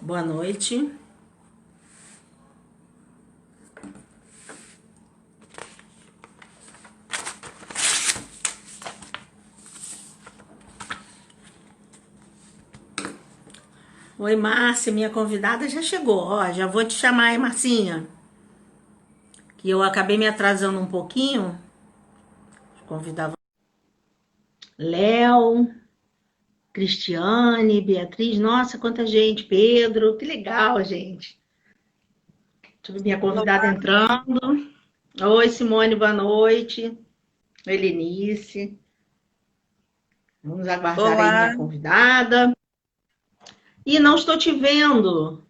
Boa noite. Oi, Márcia, minha convidada já chegou. Ó, já vou te chamar aí, Marcinha, que eu acabei me atrasando um pouquinho. Convidava Léo, Cristiane, Beatriz. Nossa, quanta gente. Pedro, que legal, gente. Tive minha convidada Olá, entrando. Oi, Simone, boa noite. Helenice. Vamos aguardar aí olá, minha convidada. E não estou te vendo.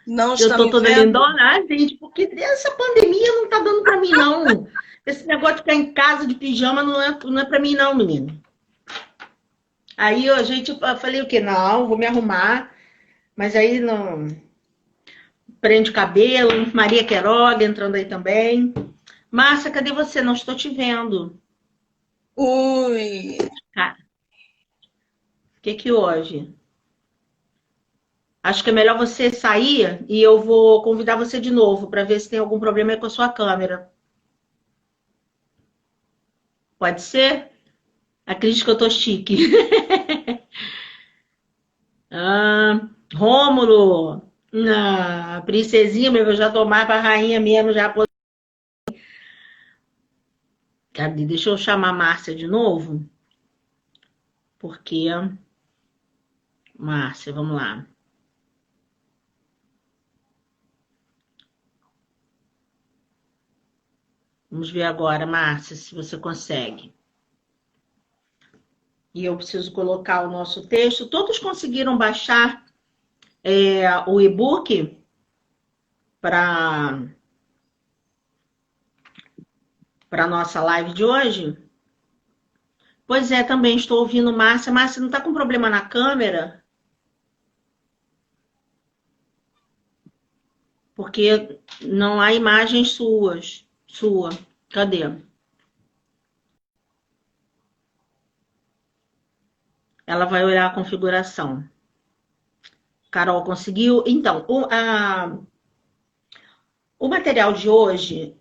não Eu está tô me toda vendo? lindona, gente, porque essa pandemia não tá dando pra mim, não. Esse negócio de ficar em casa de pijama não é pra mim, não, menino. Aí a gente, eu falei o quê? Não, vou me arrumar, mas aí não prende o cabelo. Maria Queiroga entrando aí também. Márcia, cadê você? Não estou te vendo. Ui, Cara, o que que hoje? Acho que é melhor você sair e eu vou convidar você de novo para ver se tem algum problema aí com a sua câmera. Pode ser? Acredito que eu tô chique. Ah, Rômulo, princesinha, meu, eu já tô mais pra rainha mesmo, já. Cadê? Deixa eu chamar a Márcia de novo, porque. Márcia, vamos lá. Vamos ver agora, Márcia, se você consegue. E eu preciso colocar o nosso texto. Todos conseguiram baixar o e-book para a nossa live de hoje? Pois é, também estou ouvindo Márcia. Márcia, não está com problema na câmera? Porque não há imagens suas. Sua. Cadê? Ela vai olhar a configuração. Carol, conseguiu? Então, o material de hoje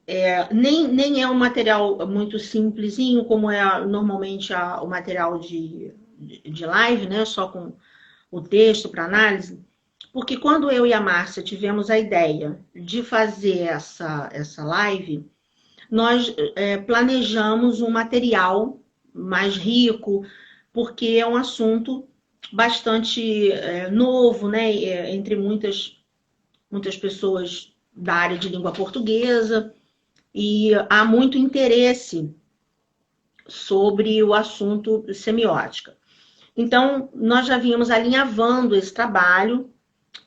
nem é um material muito simplesinho, como é normalmente o material de live, né? Só com o texto para análise. Porque quando eu e a Márcia tivemos a ideia de fazer essa live, nós planejamos um material mais rico, porque é um assunto bastante novo, né, entre muitas pessoas da área de língua portuguesa, e há muito interesse sobre o assunto semiótica. Então, nós já vínhamos alinhavando esse trabalho,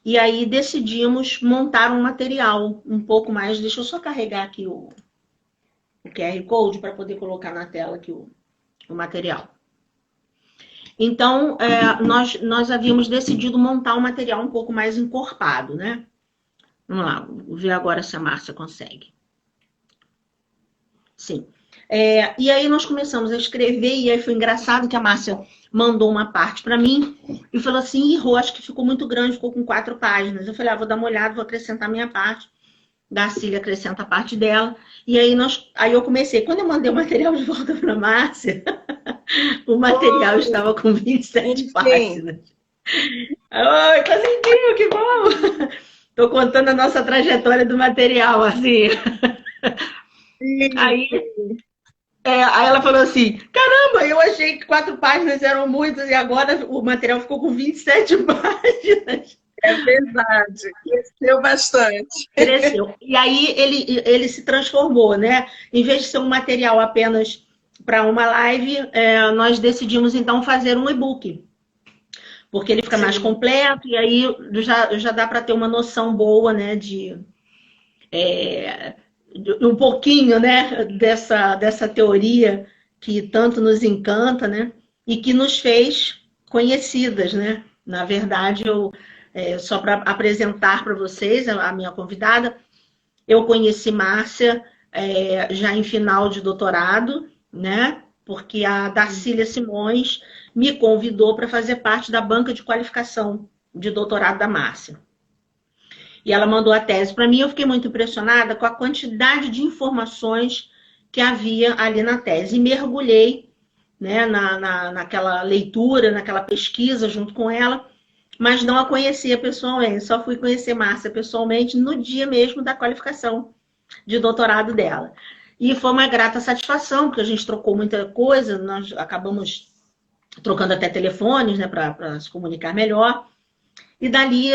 e aí decidimos montar um material um pouco mais. Deixa eu só carregar aqui o QR Code para poder colocar na tela aqui o material. Então, nós havíamos decidido montar um material um pouco mais encorpado, né? Vamos lá, vou ver agora se a Márcia consegue. Sim. E aí nós começamos a escrever, e aí foi engraçado que a Márcia mandou uma parte para mim e falou assim: Rô, acho que ficou muito grande, ficou com 4 páginas. Eu falei: vou dar uma olhada, vou acrescentar a minha parte. Darcília acrescenta a parte dela. E aí eu comecei. Quando eu mandei o material de volta para a Márcia, o material oi, estava com 27 enfim, páginas. Oi, conseguiu, que bom! Estou contando a nossa trajetória do material, assim. Aí, isso, aí ela falou assim: caramba, eu achei que 4 páginas eram muitas e agora o material ficou com 27 páginas. é verdade, cresceu bastante. Cresceu. E aí ele se transformou, né? Em vez de ser um material apenas para uma live, nós decidimos então fazer um e-book, porque ele fica mais Sim, completo e aí já dá para ter uma noção boa, né, de um pouquinho, né, dessa teoria que tanto nos encanta, né, e que nos fez conhecidas, né. Na verdade, só para apresentar para vocês a minha convidada, eu conheci Márcia já em final de doutorado, né? Porque a Darcília Simões me convidou para fazer parte da banca de qualificação de doutorado da Márcia. E ela mandou a tese para mim, eu fiquei muito impressionada com a quantidade de informações que havia ali na tese. E mergulhei, né, naquela leitura, naquela pesquisa junto com ela, mas não a conhecia pessoalmente. Só fui conhecer Márcia pessoalmente no dia mesmo da qualificação de doutorado dela. E foi uma grata satisfação, porque a gente trocou muita coisa, nós acabamos trocando até telefones, né, para se comunicar melhor. E dali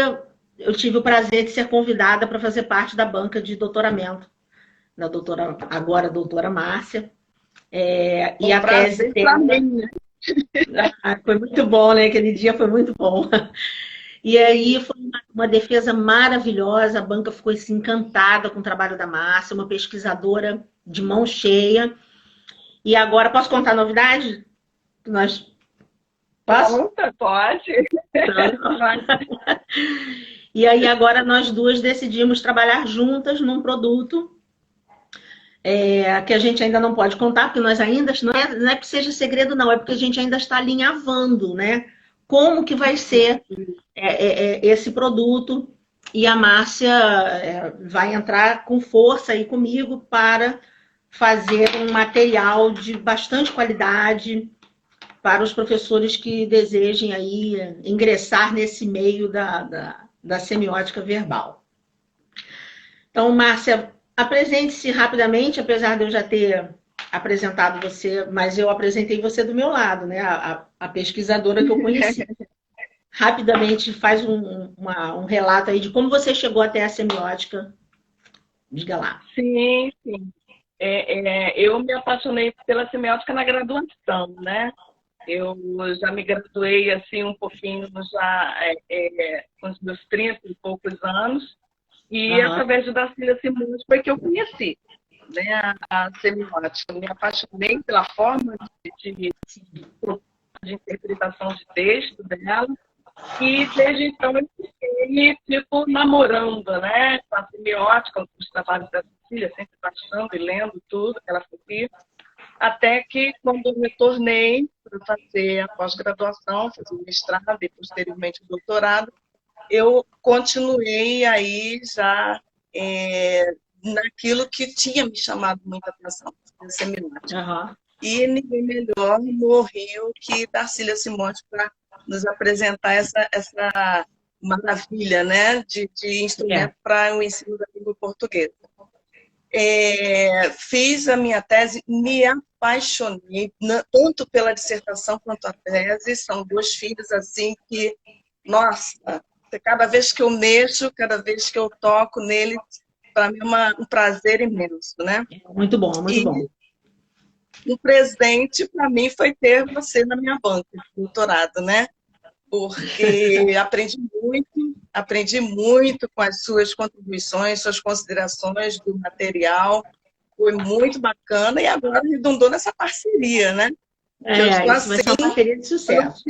eu tive o prazer de ser convidada para fazer parte da banca de doutoramento da doutora, agora doutora Márcia. E a tese também, né? foi muito bom, né? Aquele dia foi muito bom. E aí foi uma defesa maravilhosa, a banca ficou assim, encantada com o trabalho da Márcia, uma pesquisadora de mão cheia. E agora, posso contar a novidade? Posso? Conta, pode. E aí agora nós duas decidimos trabalhar juntas num produto que a gente ainda não pode contar, porque nós ainda, não é que seja segredo não, é porque a gente ainda está alinhavando, né? Como que vai ser esse produto, e a Márcia vai entrar com força aí comigo para fazer um material de bastante qualidade para os professores que desejem aí ingressar nesse meio da semiótica verbal. Então, Márcia, apresente-se rapidamente, apesar de eu já ter apresentado você, mas eu apresentei você do meu lado, né? A pesquisadora que eu conheci. Rapidamente, faz um relato aí de como você chegou até a semiótica. Diga lá. Sim, sim. Eu me apaixonei pela semiótica na graduação, né? Eu já me graduei assim um pouquinho já com os meus 30 e poucos anos, e através de Darcília Simões foi que eu conheci, né, a semiótica. Eu me apaixonei pela forma de interpretação de texto dela, e desde então eu fiquei tipo namorando, né, com a semiótica, com os trabalhos da Darcília, sempre baixando e lendo tudo que ela fazia. Até que, quando eu retornei para fazer a pós-graduação, fazer o mestrado e posteriormente o doutorado, eu continuei aí já naquilo que tinha me chamado muita atenção, a semiótica. E ninguém melhor no Rio que Darcília Simões para nos apresentar essa maravilha, né, de instrumento para o ensino da língua portuguesa. Fiz a minha tese, me apaixonei, tanto pela dissertação quanto a tese. São dois filhos assim que, nossa, cada vez que eu mexo, cada vez que eu toco nele, para mim é um prazer imenso, né? Muito bom, muito bom. Um presente para mim foi ter você na minha banca de doutorado, né? Porque aprendi muito com as suas contribuições, suas considerações do material. Foi muito bacana, e agora redundou nessa parceria, né? Isso vai ser uma parceria de sucesso.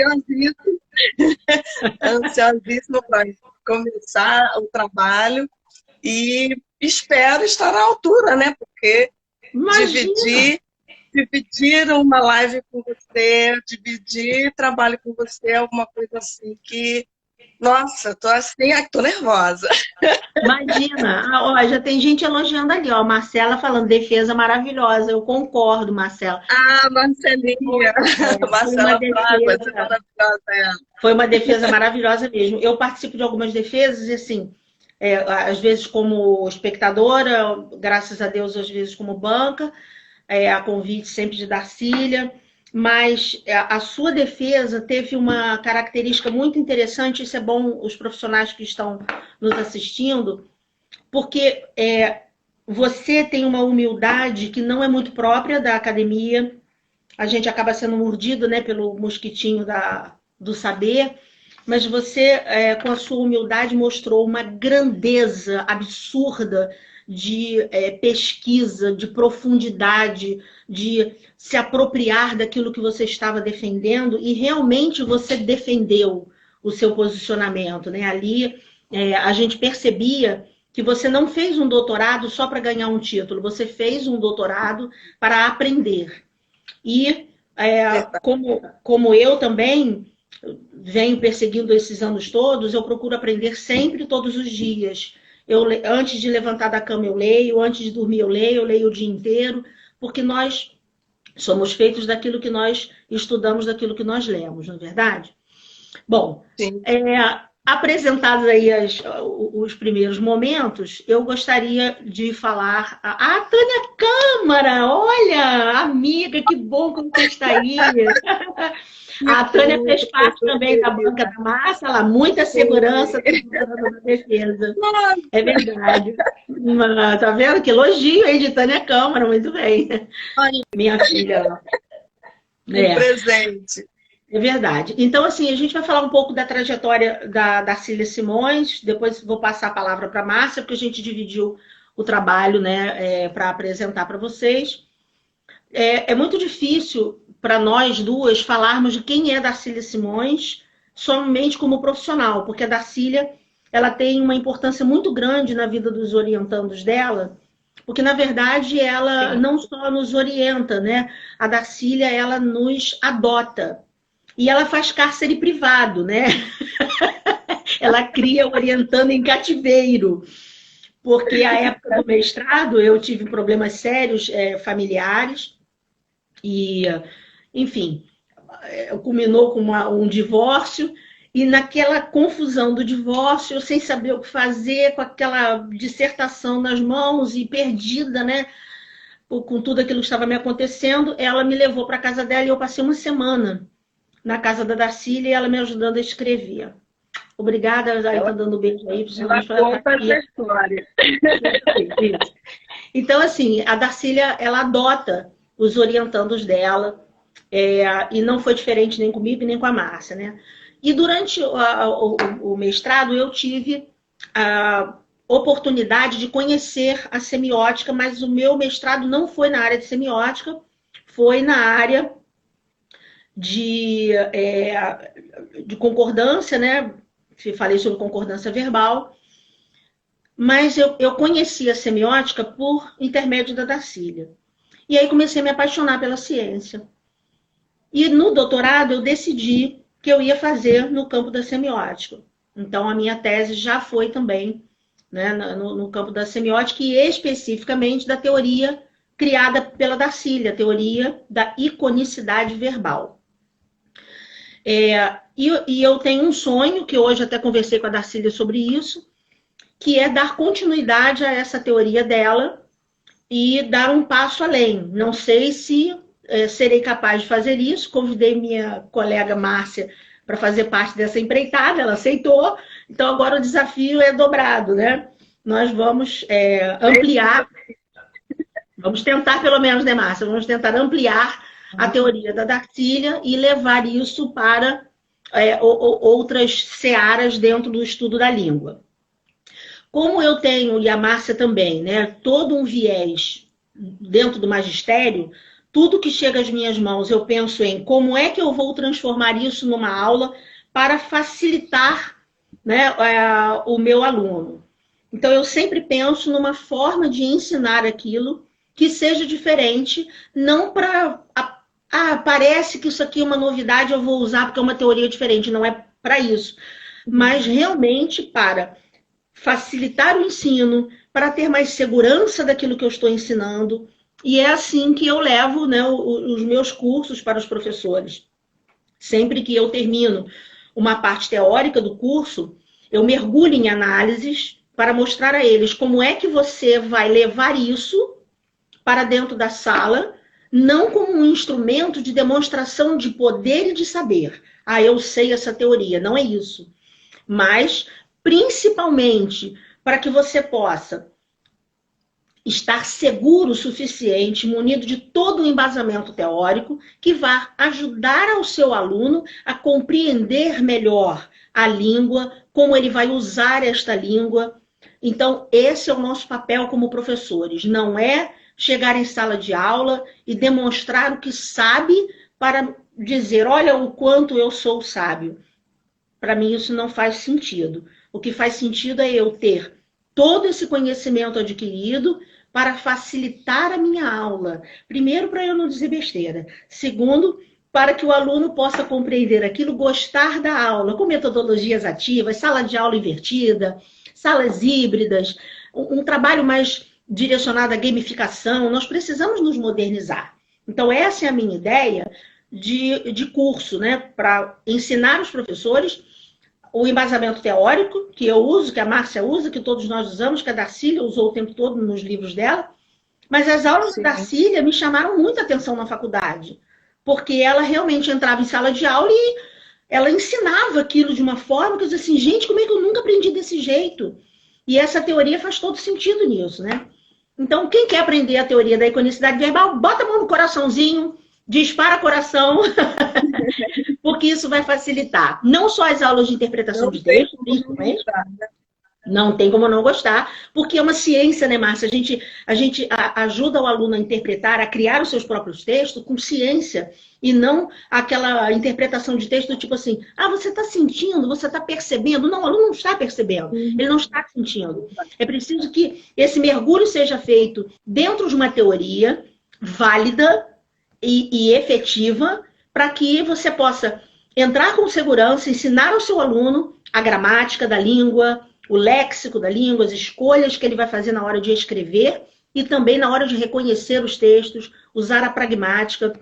Ansiosíssimo para começar o trabalho, e espero estar à altura, né? Porque dividir uma live com você, dividir trabalho com você é alguma coisa assim que, nossa, tô nervosa. Imagina, ó, já tem gente elogiando ali, ó, Marcela falando, defesa maravilhosa, eu concordo, Marcela. Marcelinha, Marcela foi uma defesa maravilhosa mesmo. Eu participo de algumas defesas, e assim, às vezes como espectadora, graças a Deus, às vezes como banca, a convite sempre de Darcília, mas a sua defesa teve uma característica muito interessante. Isso é bom os profissionais que estão nos assistindo, porque você tem uma humildade que não é muito própria da academia. A gente acaba sendo mordido, né, pelo mosquitinho do saber, mas você, com a sua humildade, mostrou uma grandeza absurda de pesquisa, de profundidade, de se apropriar daquilo que você estava defendendo, e realmente você defendeu o seu posicionamento, né? Ali a gente percebia que você não fez um doutorado só para ganhar um título, você fez um doutorado para aprender. E como eu também, venho perseguindo esses anos todos, eu procuro aprender sempre, todos os dias. Antes de levantar da cama eu leio, antes de dormir eu leio o dia inteiro, porque nós somos feitos daquilo que nós estudamos, daquilo que nós lemos, não é verdade? Bom, apresentados aí os primeiros momentos, eu gostaria de falar... Tânia Câmara, olha, amiga, que bom que você está aí. A Tânia fez parte também da banca da Márcia, ela muita segurança da defesa. É verdade. Tá vendo? Que elogio aí de Tânia Câmara, muito bem. Minha filha. Presente. É verdade. Então, assim, a gente vai falar um pouco da trajetória da Darcília Simões, depois vou passar a palavra para a Márcia, porque a gente dividiu o trabalho, né, para apresentar para vocês. É muito difícil para nós duas falarmos de quem é Darcília Simões somente como profissional, porque a Darcília, ela tem uma importância muito grande na vida dos orientandos dela, porque, na verdade, ela não só nos orienta, né? A Darcília, ela nos adota. E ela faz cárcere privado, né? Ela cria orientando em cativeiro. Porque a época do mestrado eu tive problemas sérios familiares. E, enfim, culminou com um divórcio. E naquela confusão do divórcio, eu sem saber o que fazer, com aquela dissertação nas mãos e perdida, né? Com tudo aquilo que estava me acontecendo, ela me levou para a casa dela e eu passei uma semana na casa da Darcília e ela me ajudando a escrever. Obrigada, ela está dando beijo aí. Ela conta essa história. Então, assim, a Darcília, ela adota os orientandos dela, e não foi diferente nem comigo nem com a Márcia, né? E durante o mestrado eu tive a oportunidade de conhecer a semiótica, mas o meu mestrado não foi na área de semiótica, foi na área de concordância, né? Falei sobre concordância verbal, mas eu conheci a semiótica por intermédio da Darcília. E aí comecei a me apaixonar pela ciência. E no doutorado eu decidi que eu ia fazer no campo da semiótica. Então a minha tese já foi também, né, no campo da semiótica e especificamente da teoria criada pela Darcília, a teoria da iconicidade verbal. E eu tenho um sonho, que hoje até conversei com a Darcília sobre isso, que é dar continuidade a essa teoria dela e dar um passo além. Não sei se serei capaz de fazer isso. Convidei minha colega Márcia para fazer parte dessa empreitada, ela aceitou. Então agora o desafio é dobrado, né? Nós vamos ampliar, vamos tentar pelo menos, né, Márcia? Vamos tentar ampliar a teoria da Darcília e levar isso para outras searas dentro do estudo da língua. Como eu tenho, e a Márcia também, né, todo um viés dentro do magistério, tudo que chega às minhas mãos, eu penso em como é que eu vou transformar isso numa aula para facilitar, né, o meu aluno. Então, eu sempre penso numa forma de ensinar aquilo que seja diferente, não para... parece que isso aqui é uma novidade, eu vou usar porque é uma teoria diferente. Não é para isso. Mas realmente para facilitar o ensino, para ter mais segurança daquilo que eu estou ensinando. E é assim que eu levo, né, os meus cursos para os professores. Sempre que eu termino uma parte teórica do curso, eu mergulho em análises para mostrar a eles como é que você vai levar isso para dentro da sala, não como um instrumento de demonstração de poder e de saber. Eu sei essa teoria. Não é isso. Mas, principalmente, para que você possa estar seguro o suficiente, munido de todo o embasamento teórico, que vá ajudar ao seu aluno a compreender melhor a língua, como ele vai usar esta língua. Então, esse é o nosso papel como professores. Não é chegar em sala de aula e demonstrar o que sabe para dizer, olha o quanto eu sou sábio. Para mim isso não faz sentido. O que faz sentido é eu ter todo esse conhecimento adquirido para facilitar a minha aula. Primeiro, para eu não dizer besteira. Segundo, para que o aluno possa compreender aquilo, gostar da aula, com metodologias ativas, sala de aula invertida, salas híbridas, um trabalho mais direcionado à gamificação. Nós precisamos nos modernizar. Então, essa é a minha ideia de curso, né? Para ensinar os professores o embasamento teórico, que eu uso, que a Márcia usa, que todos nós usamos, que a Darcília usou o tempo todo nos livros dela. Mas as aulas da Darcília me chamaram muita atenção na faculdade, porque ela realmente entrava em sala de aula e ela ensinava aquilo de uma forma que eu dizia assim, gente, como é que eu nunca aprendi desse jeito? E essa teoria faz todo sentido nisso, né? Então, quem quer aprender a teoria da iconicidade verbal, bota a mão no coraçãozinho, dispara coração, porque isso vai facilitar. Não só as aulas de interpretação de texto, principalmente. Não tem como não gostar, porque é uma ciência, né, Márcia? A gente ajuda o aluno a interpretar, a criar os seus próprios textos com ciência, e não aquela interpretação de texto tipo assim, você está sentindo, você está percebendo. Não, o aluno não está percebendo, ele não está sentindo. É preciso que esse mergulho seja feito dentro de uma teoria válida e efetiva, para que você possa entrar com segurança, ensinar ao seu aluno a gramática da língua, o léxico da língua, as escolhas que ele vai fazer na hora de escrever e também na hora de reconhecer os textos, usar a pragmática,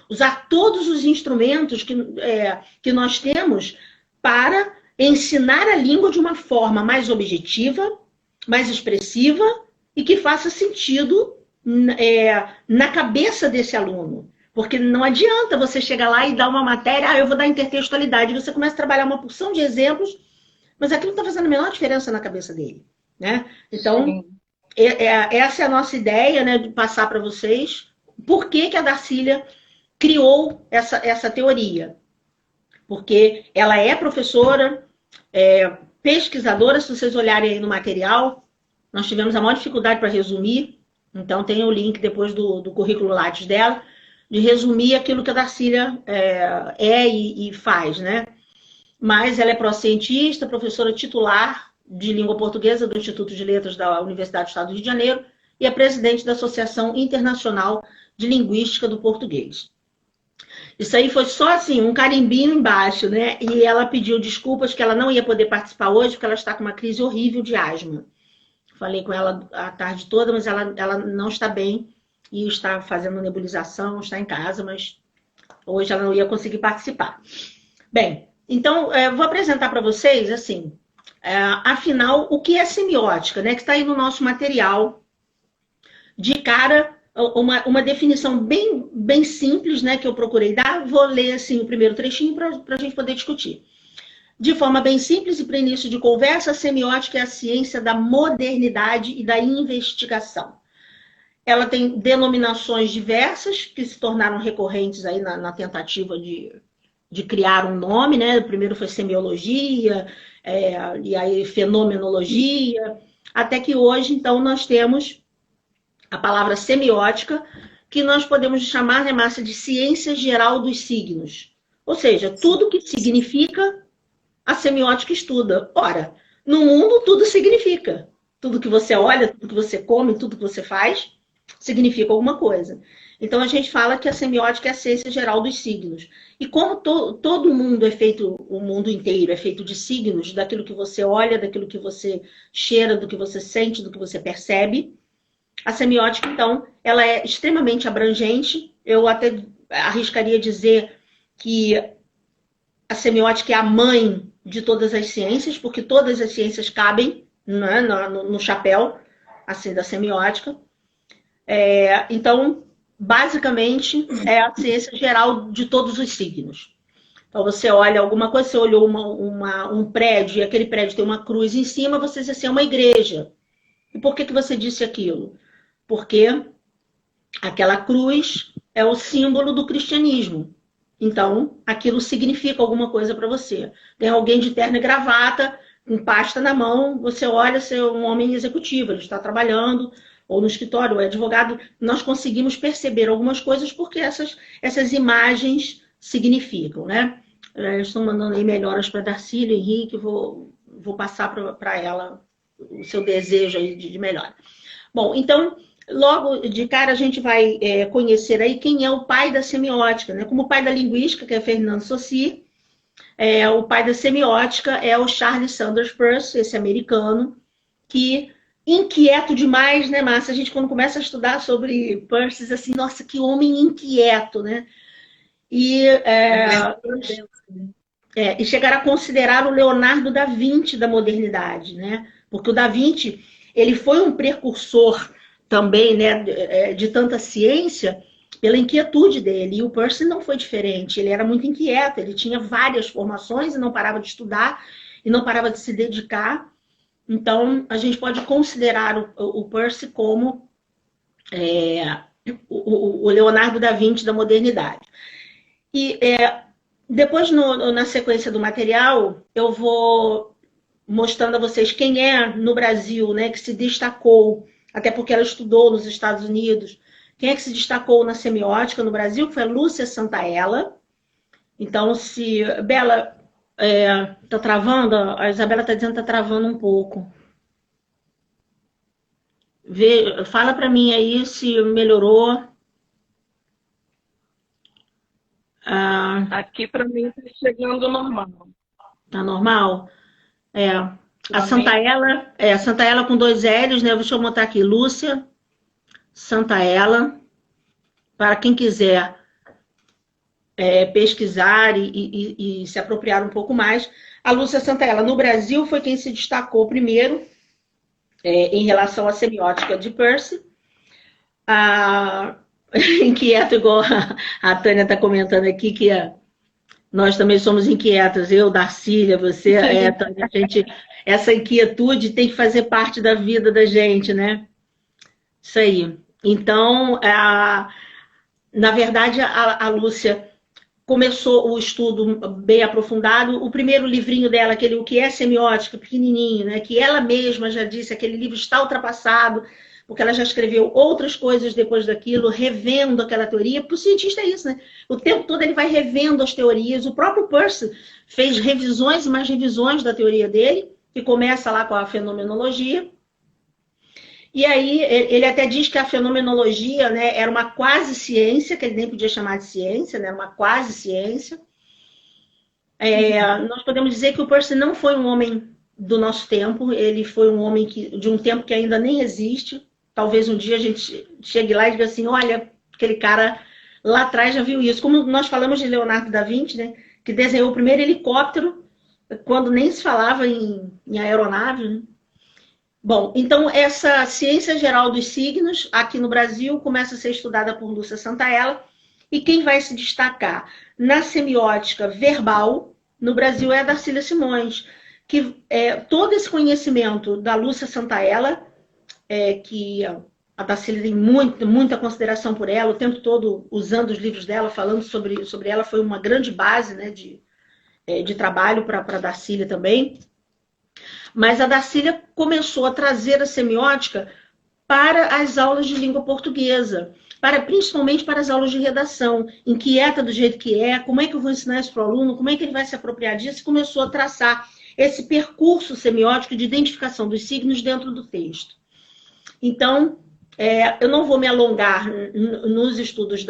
usar todos os instrumentos que nós temos para ensinar a língua de uma forma mais objetiva, mais expressiva e que faça sentido na cabeça desse aluno. Porque não adianta você chegar lá e dar uma matéria, eu vou dar intertextualidade, você começa a trabalhar uma porção de exemplos, mas aquilo não está fazendo a menor diferença na cabeça dele, né? Então, essa é a nossa ideia, né, de passar para vocês por que a Darcília criou essa teoria. Porque ela é professora, pesquisadora, se vocês olharem aí no material, nós tivemos a maior dificuldade para resumir, então tem o link depois do currículo Lattes dela, de resumir aquilo que a Darcília e faz, né? Mas ela é pró-cientista, professora titular de língua portuguesa do Instituto de Letras da Universidade do Estado do Rio de Janeiro e é presidente da Associação Internacional de Linguística do Português. Isso aí foi só assim, um carimbinho embaixo, né? E ela pediu desculpas que ela não ia poder participar hoje porque ela está com uma crise horrível de asma. Falei com ela a tarde toda, mas ela não está bem e está fazendo nebulização, está em casa, mas hoje ela não ia conseguir participar. Bem, então, vou apresentar para vocês, assim, afinal, o que é semiótica, né? Que está aí no nosso material. De cara, uma definição bem simples, né? Que eu procurei dar. Vou ler, assim, o primeiro trechinho para a gente poder discutir. De forma bem simples e para início de conversa, a semiótica é a ciência da modernidade e da investigação. Ela tem denominações diversas que se tornaram recorrentes aí na tentativa de criar um nome, né? O primeiro foi semiologia, e aí fenomenologia, até que hoje, então, nós temos a palavra semiótica, que nós podemos chamar, né, Márcia, de ciência geral dos signos. Ou seja, tudo que significa, a semiótica estuda. Ora, no mundo tudo significa. Tudo que você olha, tudo que você come, tudo que você faz, significa alguma coisa. Então, a gente fala que a semiótica é a ciência geral dos signos. E como todo mundo é feito, o mundo inteiro é feito de signos, daquilo que você olha, daquilo que você cheira, do que você sente, do que você percebe, a semiótica, então, ela é extremamente abrangente. Eu até arriscaria dizer que a semiótica é a mãe de todas as ciências, porque todas as ciências cabem, né, no chapéu, assim, da semiótica. Então, basicamente, é a ciência geral de todos os signos. Então, você olha alguma coisa, você olhou um prédio, e aquele prédio tem uma cruz em cima, você diz assim, é uma igreja. E por que você disse aquilo? Porque aquela cruz é o símbolo do cristianismo. Então, aquilo significa alguma coisa para você. Tem alguém de terno e gravata, com pasta na mão, você olha, você é um homem executivo, ele está trabalhando, ou no escritório, ou é advogado. Nós conseguimos perceber algumas coisas porque essas imagens significam, né? Estou mandando aí melhoras para Darcília, Henrique, vou passar para ela o seu desejo aí de melhora. Bom, então, logo de cara a gente vai conhecer aí quem é o pai da semiótica, né? Como o pai da linguística, que é Fernando Saussure, o pai da semiótica é o Charles Sanders Peirce, esse americano, que inquieto demais, né, Márcia? A gente quando começa a estudar sobre Peirce, assim, nossa, que homem inquieto, né? E, e chegar a considerar o Leonardo da Vinci da modernidade, né? Porque o da Vinci, ele foi um precursor também, né, de tanta ciência pela inquietude dele. E o Peirce não foi diferente. Ele era muito inquieto, ele tinha várias formações e não parava de estudar e não parava de se dedicar. Então, a gente pode considerar o Peirce como o Leonardo da Vinci da modernidade. E depois, na sequência do material, eu vou mostrando a vocês quem é no Brasil, né, que se destacou, até porque ela estudou nos Estados Unidos, quem é que se destacou na semiótica no Brasil, que foi a Lúcia Santaella. Então, se... Bela, tá travando? A Isabela está dizendo que está travando um pouco. Fala para mim aí se melhorou. Aqui para mim está chegando normal. Tá normal? A Santaella com 2 L's, né? Deixa eu botar aqui, Lúcia Santaella, para quem quiser pesquisar e se apropriar um pouco mais. A Lúcia Santaella, no Brasil, foi quem se destacou primeiro em relação à semiótica de Peirce. Inquieto, igual a Tânia está comentando aqui, que nós também somos inquietas, eu, Darcília, você, Tânia, essa inquietude tem que fazer parte da vida da gente, né? Isso aí. Então, na verdade, a Lúcia começou o estudo bem aprofundado. O primeiro livrinho dela, aquele O que é Semiótica, pequenininho, né? Que ela mesma já disse, aquele livro está ultrapassado, porque ela já escreveu outras coisas depois daquilo, revendo aquela teoria. Para o cientista é isso, né? O tempo todo ele vai revendo as teorias. O próprio Peirce fez revisões e mais revisões da teoria dele, que começa lá com a fenomenologia. E aí ele até diz que a fenomenologia, né, era uma quase ciência, que ele nem podia chamar de ciência, né, era uma quase ciência. Nós podemos dizer que o Peirce não foi um homem do nosso tempo, ele foi um homem de um tempo que ainda nem existe. Talvez um dia a gente chegue lá e diga assim, olha, aquele cara lá atrás já viu isso. Como nós falamos de Leonardo da Vinci, né, que desenhou o primeiro helicóptero, quando nem se falava em aeronave, né? Bom, então essa ciência geral dos signos, aqui no Brasil, começa a ser estudada por Lúcia Santaella, e quem vai se destacar na semiótica verbal, no Brasil, é a Darcília Simões, que todo esse conhecimento da Lúcia Santaella, que a Darcília tem muita consideração por ela, o tempo todo usando os livros dela, falando sobre ela, foi uma grande base, né, de trabalho para a Darcília também. Mas a Darcília começou a trazer a semiótica para as aulas de língua portuguesa, principalmente para as aulas de redação. Inquieta do jeito que como é que eu vou ensinar isso para o aluno, como é que ele vai se apropriar disso, e começou a traçar esse percurso semiótico de identificação dos signos dentro do texto. Então, eu não vou me alongar nos estudos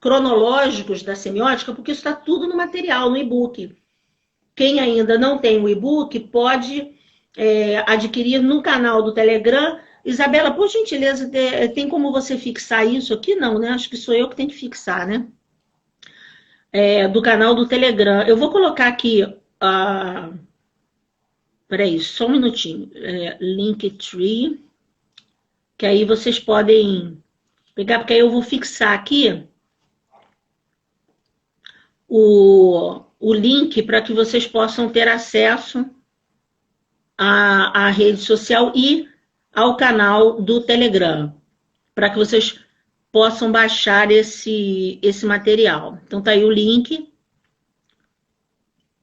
cronológicos da semiótica, porque isso está tudo no material, no e-book. Quem ainda não tem o e-book pode adquirir no canal do Telegram. Isabela, por gentileza, tem como você fixar isso aqui? Não, né? Acho que sou eu que tenho que fixar, né? Do canal do Telegram. Eu vou colocar aqui... Peraí, só um minutinho. Linktree. Que aí vocês podem pegar, porque aí eu vou fixar aqui o link para que vocês possam ter acesso à rede social e ao canal do Telegram, para que vocês possam baixar esse material. Então, tá aí o link.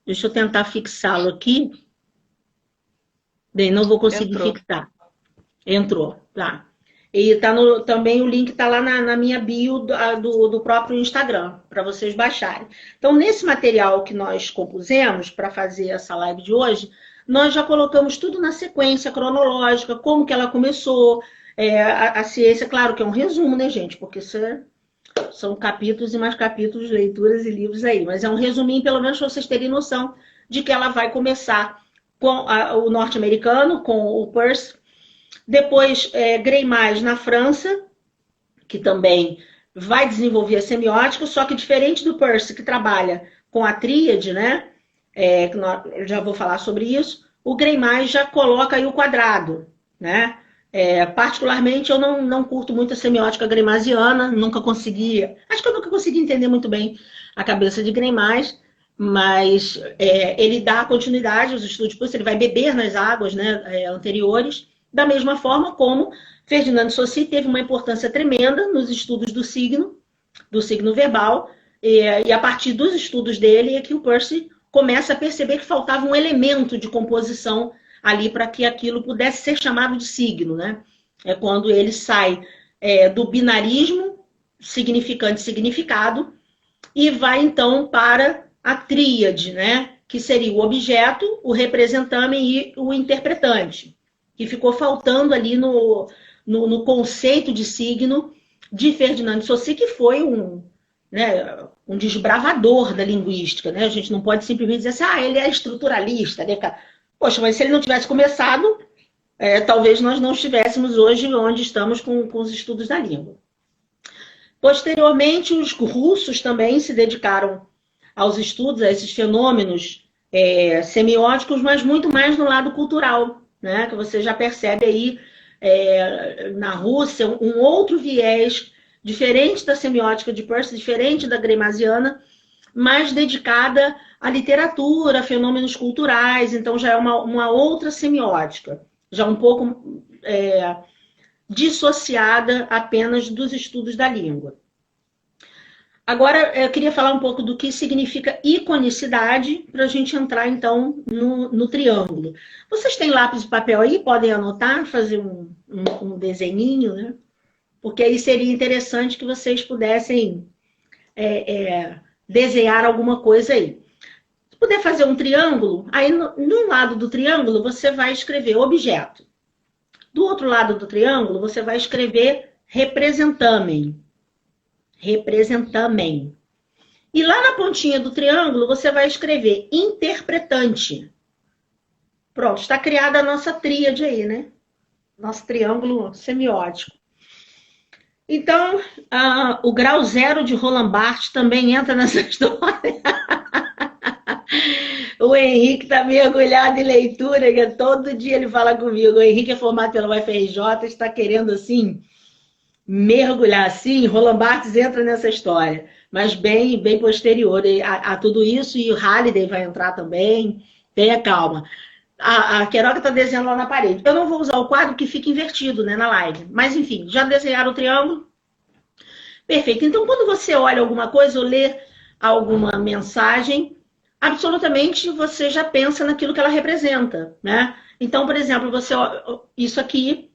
Deixa eu tentar fixá-lo aqui. Bem, não vou conseguir fixar. Entrou, tá. E também o link está lá na minha bio do próprio Instagram, para vocês baixarem. Então, nesse material que nós compusemos para fazer essa live de hoje, nós já colocamos tudo na sequência cronológica, como que ela começou, A ciência, claro que é um resumo, né, gente? Porque são capítulos e mais capítulos, leituras e livros aí. Mas é um resuminho, pelo menos, para vocês terem noção de que ela vai começar com o norte-americano, com o Peirce. Depois, Greimas na França, que também vai desenvolver a semiótica, só que diferente do Peirce, que trabalha com a tríade, né? Eu já vou falar sobre isso. O Greimas já coloca aí o quadrado, né? Particularmente, eu não curto muito a semiótica greimasiana, acho que eu nunca consegui entender muito bem a cabeça de Greimas, mas ele dá continuidade aos estudos, ele vai beber nas águas, né, anteriores, da mesma forma como Ferdinand de Saussure teve uma importância tremenda nos estudos do signo verbal, e a partir dos estudos dele é que o Peirce começa a perceber que faltava um elemento de composição ali para que aquilo pudesse ser chamado de signo, né? É quando ele sai do binarismo, significante e significado, e vai então para a tríade, né? Que seria o objeto, o representamen e o interpretante, que ficou faltando ali no conceito de signo de Ferdinand de Saussure, que foi um desbravador da linguística, né? A gente não pode simplesmente dizer assim, ele é estruturalista, né? Poxa, mas se ele não tivesse começado, talvez nós não estivéssemos hoje onde estamos com os estudos da língua. Posteriormente, os russos também se dedicaram aos estudos, a esses fenômenos semióticos, mas muito mais no lado cultural, né? Que você já percebe aí na Rússia um outro viés diferente da semiótica de Peirce, diferente da greimasiana, mais dedicada à literatura, a fenômenos culturais, então já é uma outra semiótica, já um pouco dissociada apenas dos estudos da língua. Agora, eu queria falar um pouco do que significa iconicidade, para a gente entrar, então, no triângulo. Vocês têm lápis e papel aí? Podem anotar, fazer um desenhinho, né? Porque aí seria interessante que vocês pudessem desenhar alguma coisa aí. Se puder fazer um triângulo, aí no lado do triângulo você vai escrever objeto. Do outro lado do triângulo você vai escrever representamen. Representamen. E lá na pontinha do triângulo você vai escrever interpretante. Pronto, está criada a nossa tríade aí, né? Nosso triângulo semiótico. Então, o grau zero de Roland Barthes também entra nessa história. O Henrique está mergulhado em leitura, que todo dia ele fala comigo. O Henrique é formado pela UFRJ, está querendo, assim, mergulhar, assim. Roland Barthes entra nessa história, mas bem posterior a tudo isso, e o Halliday vai entrar também. Tenha calma. A Queiroga está desenhando lá na parede. Eu não vou usar o quadro que fica invertido, né, na live. Mas, enfim, já desenharam o triângulo? Perfeito. Então, quando você olha alguma coisa ou lê alguma mensagem, absolutamente você já pensa naquilo que ela representa, né? Então, por exemplo, isso aqui,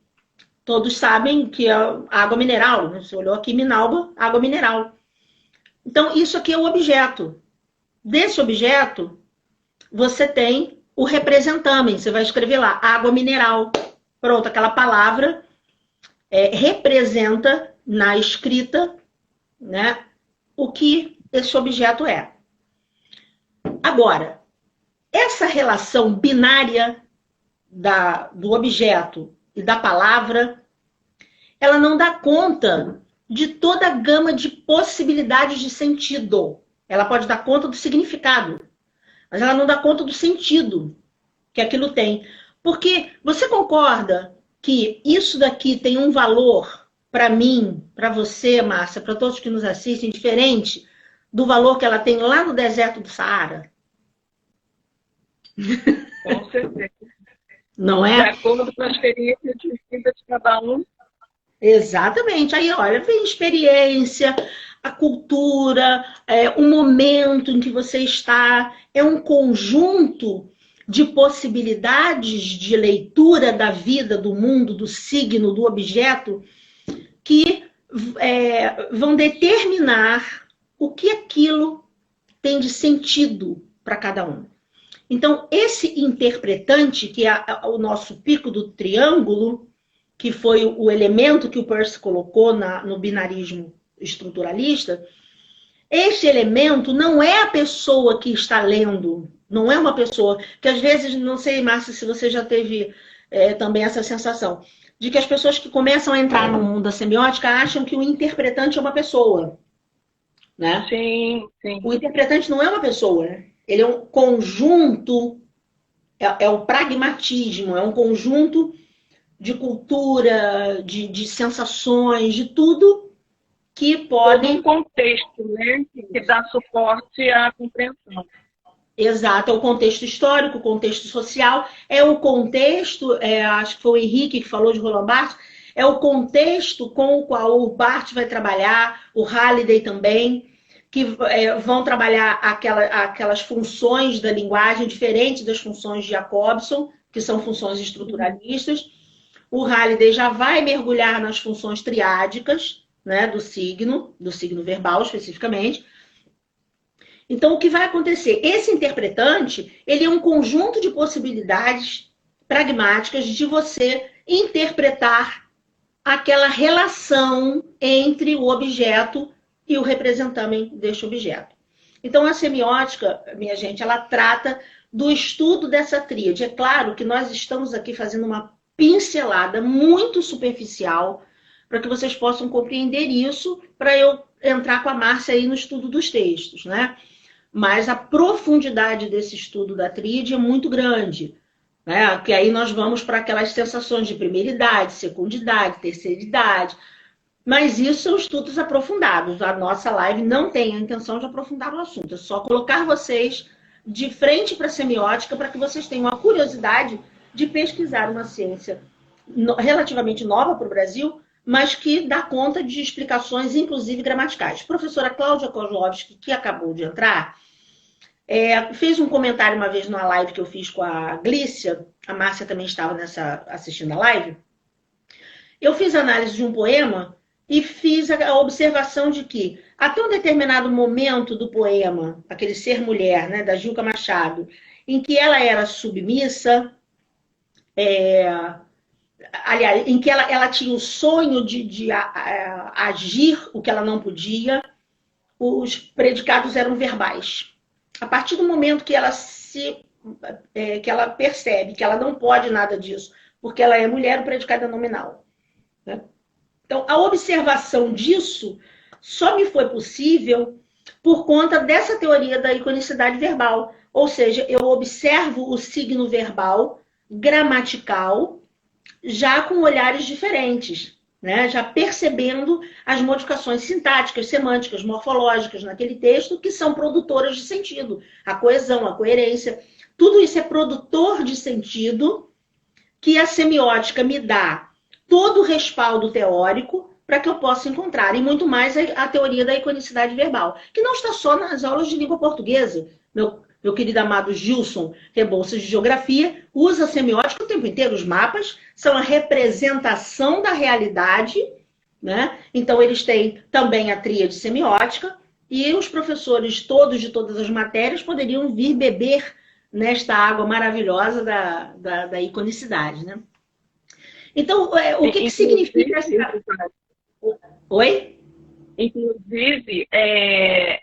todos sabem que é água mineral, né? Você olhou aqui, Minalba, água mineral. Então, isso aqui é o objeto. Desse objeto, você tem o representamen. Você vai escrever lá, água mineral. Pronto, aquela palavra representa na escrita, né, o que esse objeto é. Agora, essa relação binária do objeto e da palavra, ela não dá conta de toda a gama de possibilidades de sentido. Ela pode dar conta do significado, mas ela não dá conta do sentido que aquilo tem. Porque você concorda que isso daqui tem um valor para mim, para você, Márcia, para todos que nos assistem, diferente do valor que ela tem lá no deserto do Saara? Com certeza. Não é? De acordo com a experiência de vida de cada um. Exatamente. Aí, olha, vem experiência, a cultura, o momento em que você está, é um conjunto de possibilidades de leitura da vida, do mundo, do signo, do objeto, que vão determinar o que aquilo tem de sentido para cada um. Então, esse interpretante, que é o nosso pico do triângulo, que foi o elemento que o Peirce colocou no binarismo estruturalista, este elemento não é a pessoa que está lendo, não é uma pessoa que às vezes, não sei, Márcia, se você já teve também essa sensação, de que as pessoas que começam a entrar no mundo da semiótica acham que o interpretante é uma pessoa, né? Sim, sim. O interpretante não é uma pessoa, né? Ele é um conjunto, é o pragmatismo, é um conjunto de cultura, de sensações, de tudo que podem... Todo um contexto, né, que dá suporte à compreensão. Exato, é o contexto histórico, o contexto social, é o contexto, acho que foi o Henrique que falou de Roland Barthes, é o contexto com o qual o Barthes vai trabalhar, o Halliday também, que vão trabalhar aquelas funções da linguagem diferentes das funções de Jacobson, que são funções estruturalistas. O Halliday já vai mergulhar nas funções triádicas, né, do signo verbal especificamente. Então, o que vai acontecer? Esse interpretante, ele é um conjunto de possibilidades pragmáticas de você interpretar aquela relação entre o objeto e o representante deste objeto. Então, a semiótica, minha gente, ela trata do estudo dessa tríade. É claro que nós estamos aqui fazendo uma pincelada muito superficial para que vocês possam compreender isso, para eu entrar com a Márcia aí no estudo dos textos, né? Mas a profundidade desse estudo da tríade é muito grande, né? Que aí nós vamos para aquelas sensações de primeira idade, segunda idade, terceira idade. Mas isso são estudos aprofundados. A nossa live não tem a intenção de aprofundar o assunto. É só colocar vocês de frente para a semiótica para que vocês tenham a curiosidade de pesquisar uma ciência relativamente nova para o Brasil, mas que dá conta de explicações, inclusive gramaticais. Professora Cláudia Kozlovski, que acabou de entrar, fez um comentário uma vez numa live que eu fiz com a Glícia, a Márcia também estava assistindo a live. Eu fiz análise de um poema e fiz a observação de que, até um determinado momento do poema, aquele Ser Mulher, né, da Gilca Machado, em que ela era submissa, aliás, em que ela tinha o sonho de agir o que ela não podia, os predicados eram verbais. A partir do momento que ela que ela percebe que ela não pode nada disso, porque ela é mulher, o predicado é nominal, né? Então, a observação disso só me foi possível por conta dessa teoria da iconicidade verbal. Ou seja, eu observo o signo verbal gramatical já com olhares diferentes, né? Já percebendo as modificações sintáticas, semânticas, morfológicas naquele texto que são produtoras de sentido. A coesão, a coerência, tudo isso é produtor de sentido que a semiótica me dá todo o respaldo teórico para que eu possa encontrar, e muito mais a teoria da iconicidade verbal, que não está só nas aulas de língua portuguesa. Meu querido amado Gilson Rebouças de Geografia usa a semiótica o tempo inteiro. Os mapas são a representação da realidade, né? Então, eles têm também a tríade semiótica, e os professores todos de todas as matérias poderiam vir beber nesta água maravilhosa da iconicidade, né? Então, o que significa... Oi? Inclusive,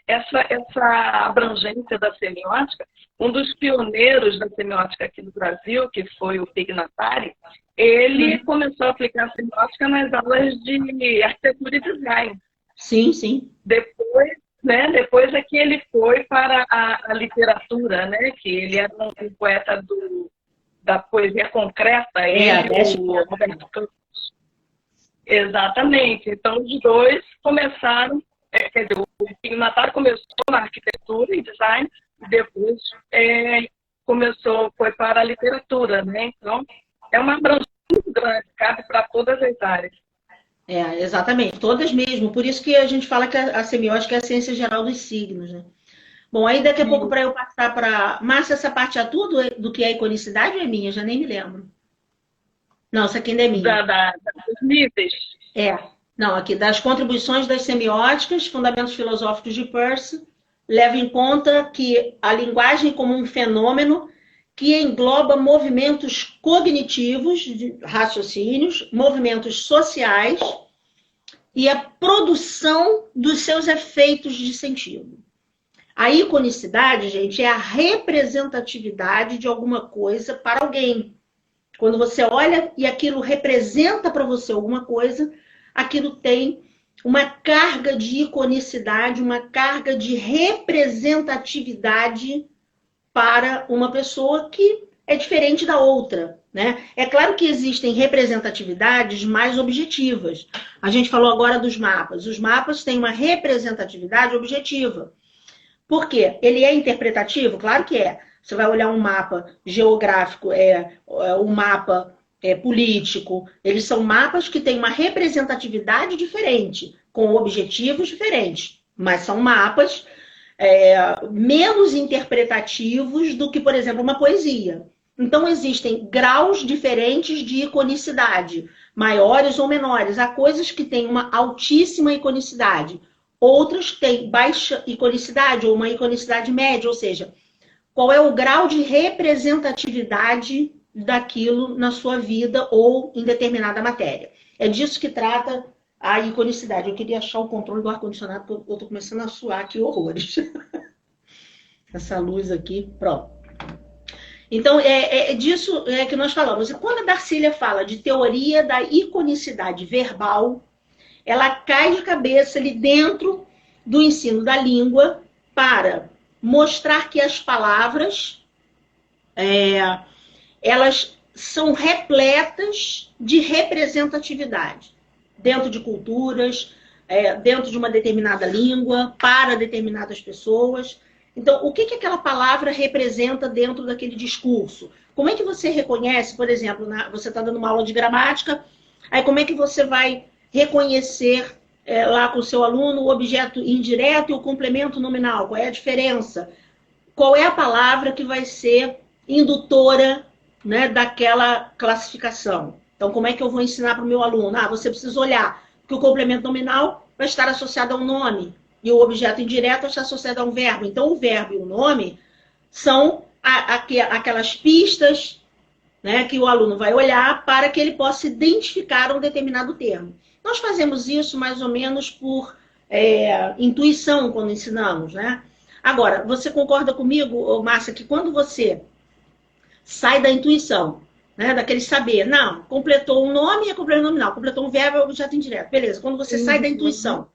essa abrangência da semiótica, um dos pioneiros da semiótica aqui no Brasil, que foi o Pignatari, ele começou a aplicar a semiótica nas aulas de arquitetura e design. Sim, sim. Depois é que ele foi para a literatura, né? Que ele era um poeta da poesia concreta, o Roberto Campos. Exatamente. Então, os dois começaram, quer dizer, o Pignatari começou na arquitetura e design, e depois foi para a literatura, né? Então, é uma abrangência muito grande, cabe para todas as áreas. Exatamente, todas mesmo. Por isso que a gente fala que a semiótica é a ciência geral dos signos, né? Bom, aí daqui a pouco, para eu passar para... Márcia, essa parte é tudo do que é iconicidade ou é minha? Já nem me lembro. Não, essa aqui ainda é minha. Dos níveis. Não, aqui das contribuições das semióticas, fundamentos filosóficos de Peirce, leva em conta que a linguagem como um fenômeno que engloba movimentos cognitivos, de raciocínios, movimentos sociais e a produção dos seus efeitos de sentido. A iconicidade, gente, é a representatividade de alguma coisa para alguém. Quando você olha e aquilo representa para você alguma coisa, aquilo tem uma carga de iconicidade, uma carga de representatividade para uma pessoa que é diferente da outra, né? É claro que existem representatividades mais objetivas. A gente falou agora dos mapas. Os mapas têm uma representatividade objetiva. Por quê? Ele é interpretativo? Claro que é. Você vai olhar um mapa geográfico, um mapa político. Eles são mapas que têm uma representatividade diferente, com objetivos diferentes. Mas são mapas menos interpretativos do que, por exemplo, uma poesia. Então, existem graus diferentes de iconicidade, maiores ou menores. Há coisas que têm uma altíssima iconicidade, outras têm baixa iconicidade ou uma iconicidade média, ou seja, qual é o grau de representatividade daquilo na sua vida ou em determinada matéria. É disso que trata a iconicidade. Eu queria achar o controle do ar-condicionado, porque eu estou começando a suar aqui horrores. Essa luz aqui, pronto. Então, é disso que nós falamos. E quando a Darcília fala de teoria da iconicidade verbal, ela cai de cabeça ali dentro do ensino da língua para mostrar que as palavras, elas são repletas de representatividade dentro de culturas, dentro de uma determinada língua, para determinadas pessoas. Então, o que aquela palavra representa dentro daquele discurso? Como é que você reconhece, por exemplo, você está dando uma aula de gramática, aí como é que você vai reconhecer lá com o seu aluno o objeto indireto e o complemento nominal? Qual é a diferença? Qual é a palavra que vai ser indutora, né, daquela classificação? Então, como é que eu vou ensinar para o meu aluno? Você precisa olhar que o complemento nominal vai estar associado a um nome e o objeto indireto vai estar associado a um verbo. Então, o verbo e o nome são aquelas pistas, né, que o aluno vai olhar para que ele possa identificar um determinado termo. Nós fazemos isso mais ou menos por intuição quando ensinamos, né? Agora, você concorda comigo, Márcia, que quando você sai da intuição, né, daquele saber, não, completou um nome é complemento nominal, completou um verbo é objeto indireto, beleza. Quando você sai da intuição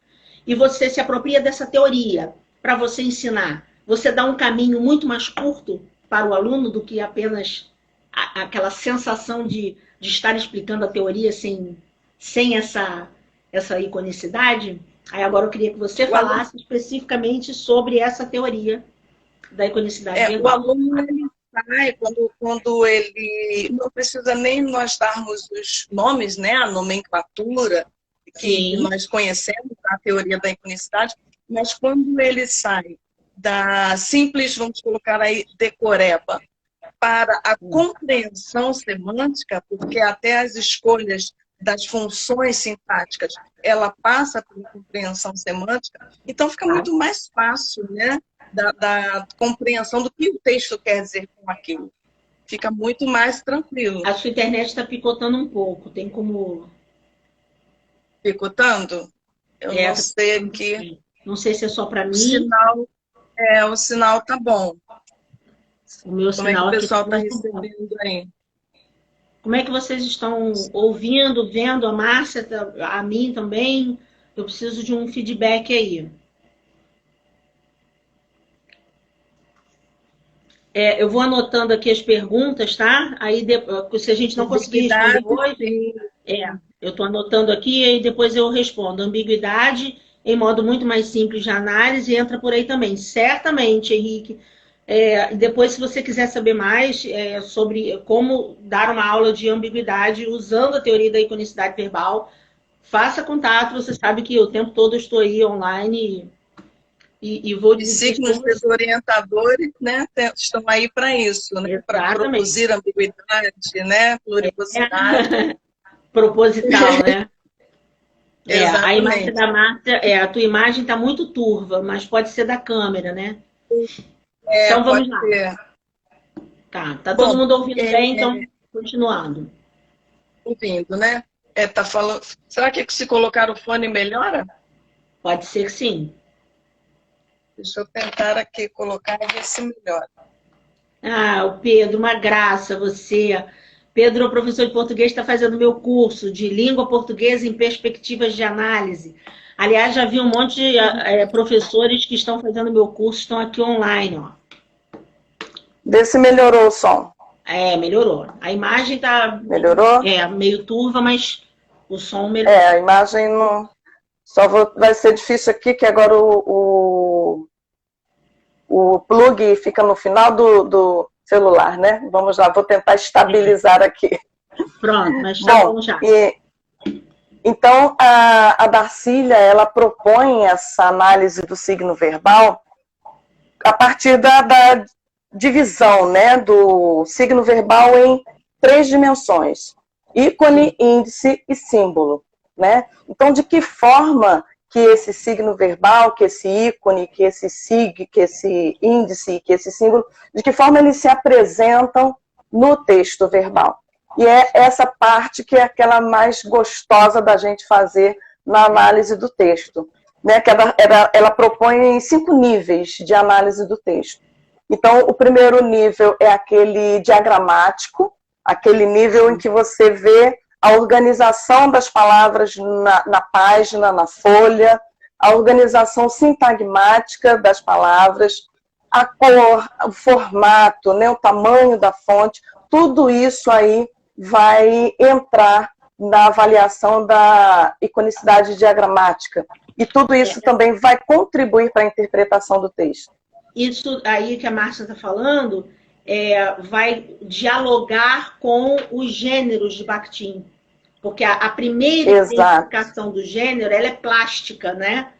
e você se apropria dessa teoria para você ensinar, você dá um caminho muito mais curto para o aluno do que apenas aquela sensação de estar explicando a teoria sem essa iconicidade. Aí agora eu queria que você falasse especificamente sobre essa teoria da iconicidade. O aluno, ele sai quando ele não precisa nem nós darmos os nomes, né, a nomenclatura que nós conhecemos da teoria da iconicidade, mas quando ele sai da simples, vamos colocar aí, decoreba, para a compreensão semântica, porque até as escolhas das funções sintáticas, ela passa por compreensão semântica, então fica muito mais fácil, né, da compreensão do que o texto quer dizer com aquilo. Fica muito mais tranquilo. A sua internet está picotando um pouco, tem como... Picotando? Eu não sei aqui. Não sei se é só para mim. O sinal tá bom. O meu Como sinal é que o pessoal está recebendo aí? Como é que vocês estão ouvindo, vendo a Márcia, a mim também? Eu preciso de um feedback aí. Eu vou anotando aqui as perguntas, tá? Aí, se a gente não conseguir responder hoje, eu estou anotando aqui e depois eu respondo. Ambiguidade, em modo muito mais simples de análise, entra por aí também. Certamente, Henrique. Depois, se você quiser saber mais sobre como dar uma aula de ambiguidade usando a teoria da iconicidade verbal, faça contato. Você sabe que o tempo todo eu estou aí online e vou dizer... E signos orientadores, né, estão aí para isso, né, para produzir ambiguidade, né, plurivocidade. Proposital, né? Exatamente. A imagem da Márcia, a tua imagem está muito turva, mas pode ser da câmera, né? Então vamos lá. Tá todo mundo ouvindo bem, então, continuando. Ouvindo, né? Tá falando. Será que se colocar o fone melhora? Pode ser que sim. Deixa eu tentar aqui colocar e ver se melhora. O Pedro, uma graça você. Pedro é professor de português, está fazendo meu curso de língua portuguesa em perspectivas de análise. Aliás, já vi um monte de professores que estão fazendo meu curso, estão aqui online, ó. Vê se melhorou o som. Melhorou. A imagem tá... Melhorou? Meio turva, mas o som melhorou. A imagem não... vai ser difícil aqui, que agora o plug fica no final do celular, né? Vamos lá, vou tentar estabilizar aqui. Pronto, mas tá bom já. Então, a Darcília, ela propõe essa análise do signo verbal a partir da divisão, né, do signo verbal em 3 dimensões: ícone, índice e símbolo, né? Então, de que forma que esse signo verbal, que esse ícone, que esse que esse índice, que esse símbolo, de que forma eles se apresentam no texto verbal? E é essa parte que é aquela mais gostosa da gente fazer na análise do texto, né? Que ela propõe 5 níveis de análise do texto. Então, o primeiro nível é aquele diagramático, aquele nível em que você vê a organização das palavras na página, na folha, a organização sintagmática das palavras, a cor, o formato, né, o tamanho da fonte, tudo isso aí vai entrar na avaliação da iconicidade diagramática. E tudo isso também vai contribuir para a interpretação do texto. Isso aí que a Márcia está falando vai dialogar com os gêneros de Bakhtin. Porque a primeira identificação do gênero, ela é plástica, né?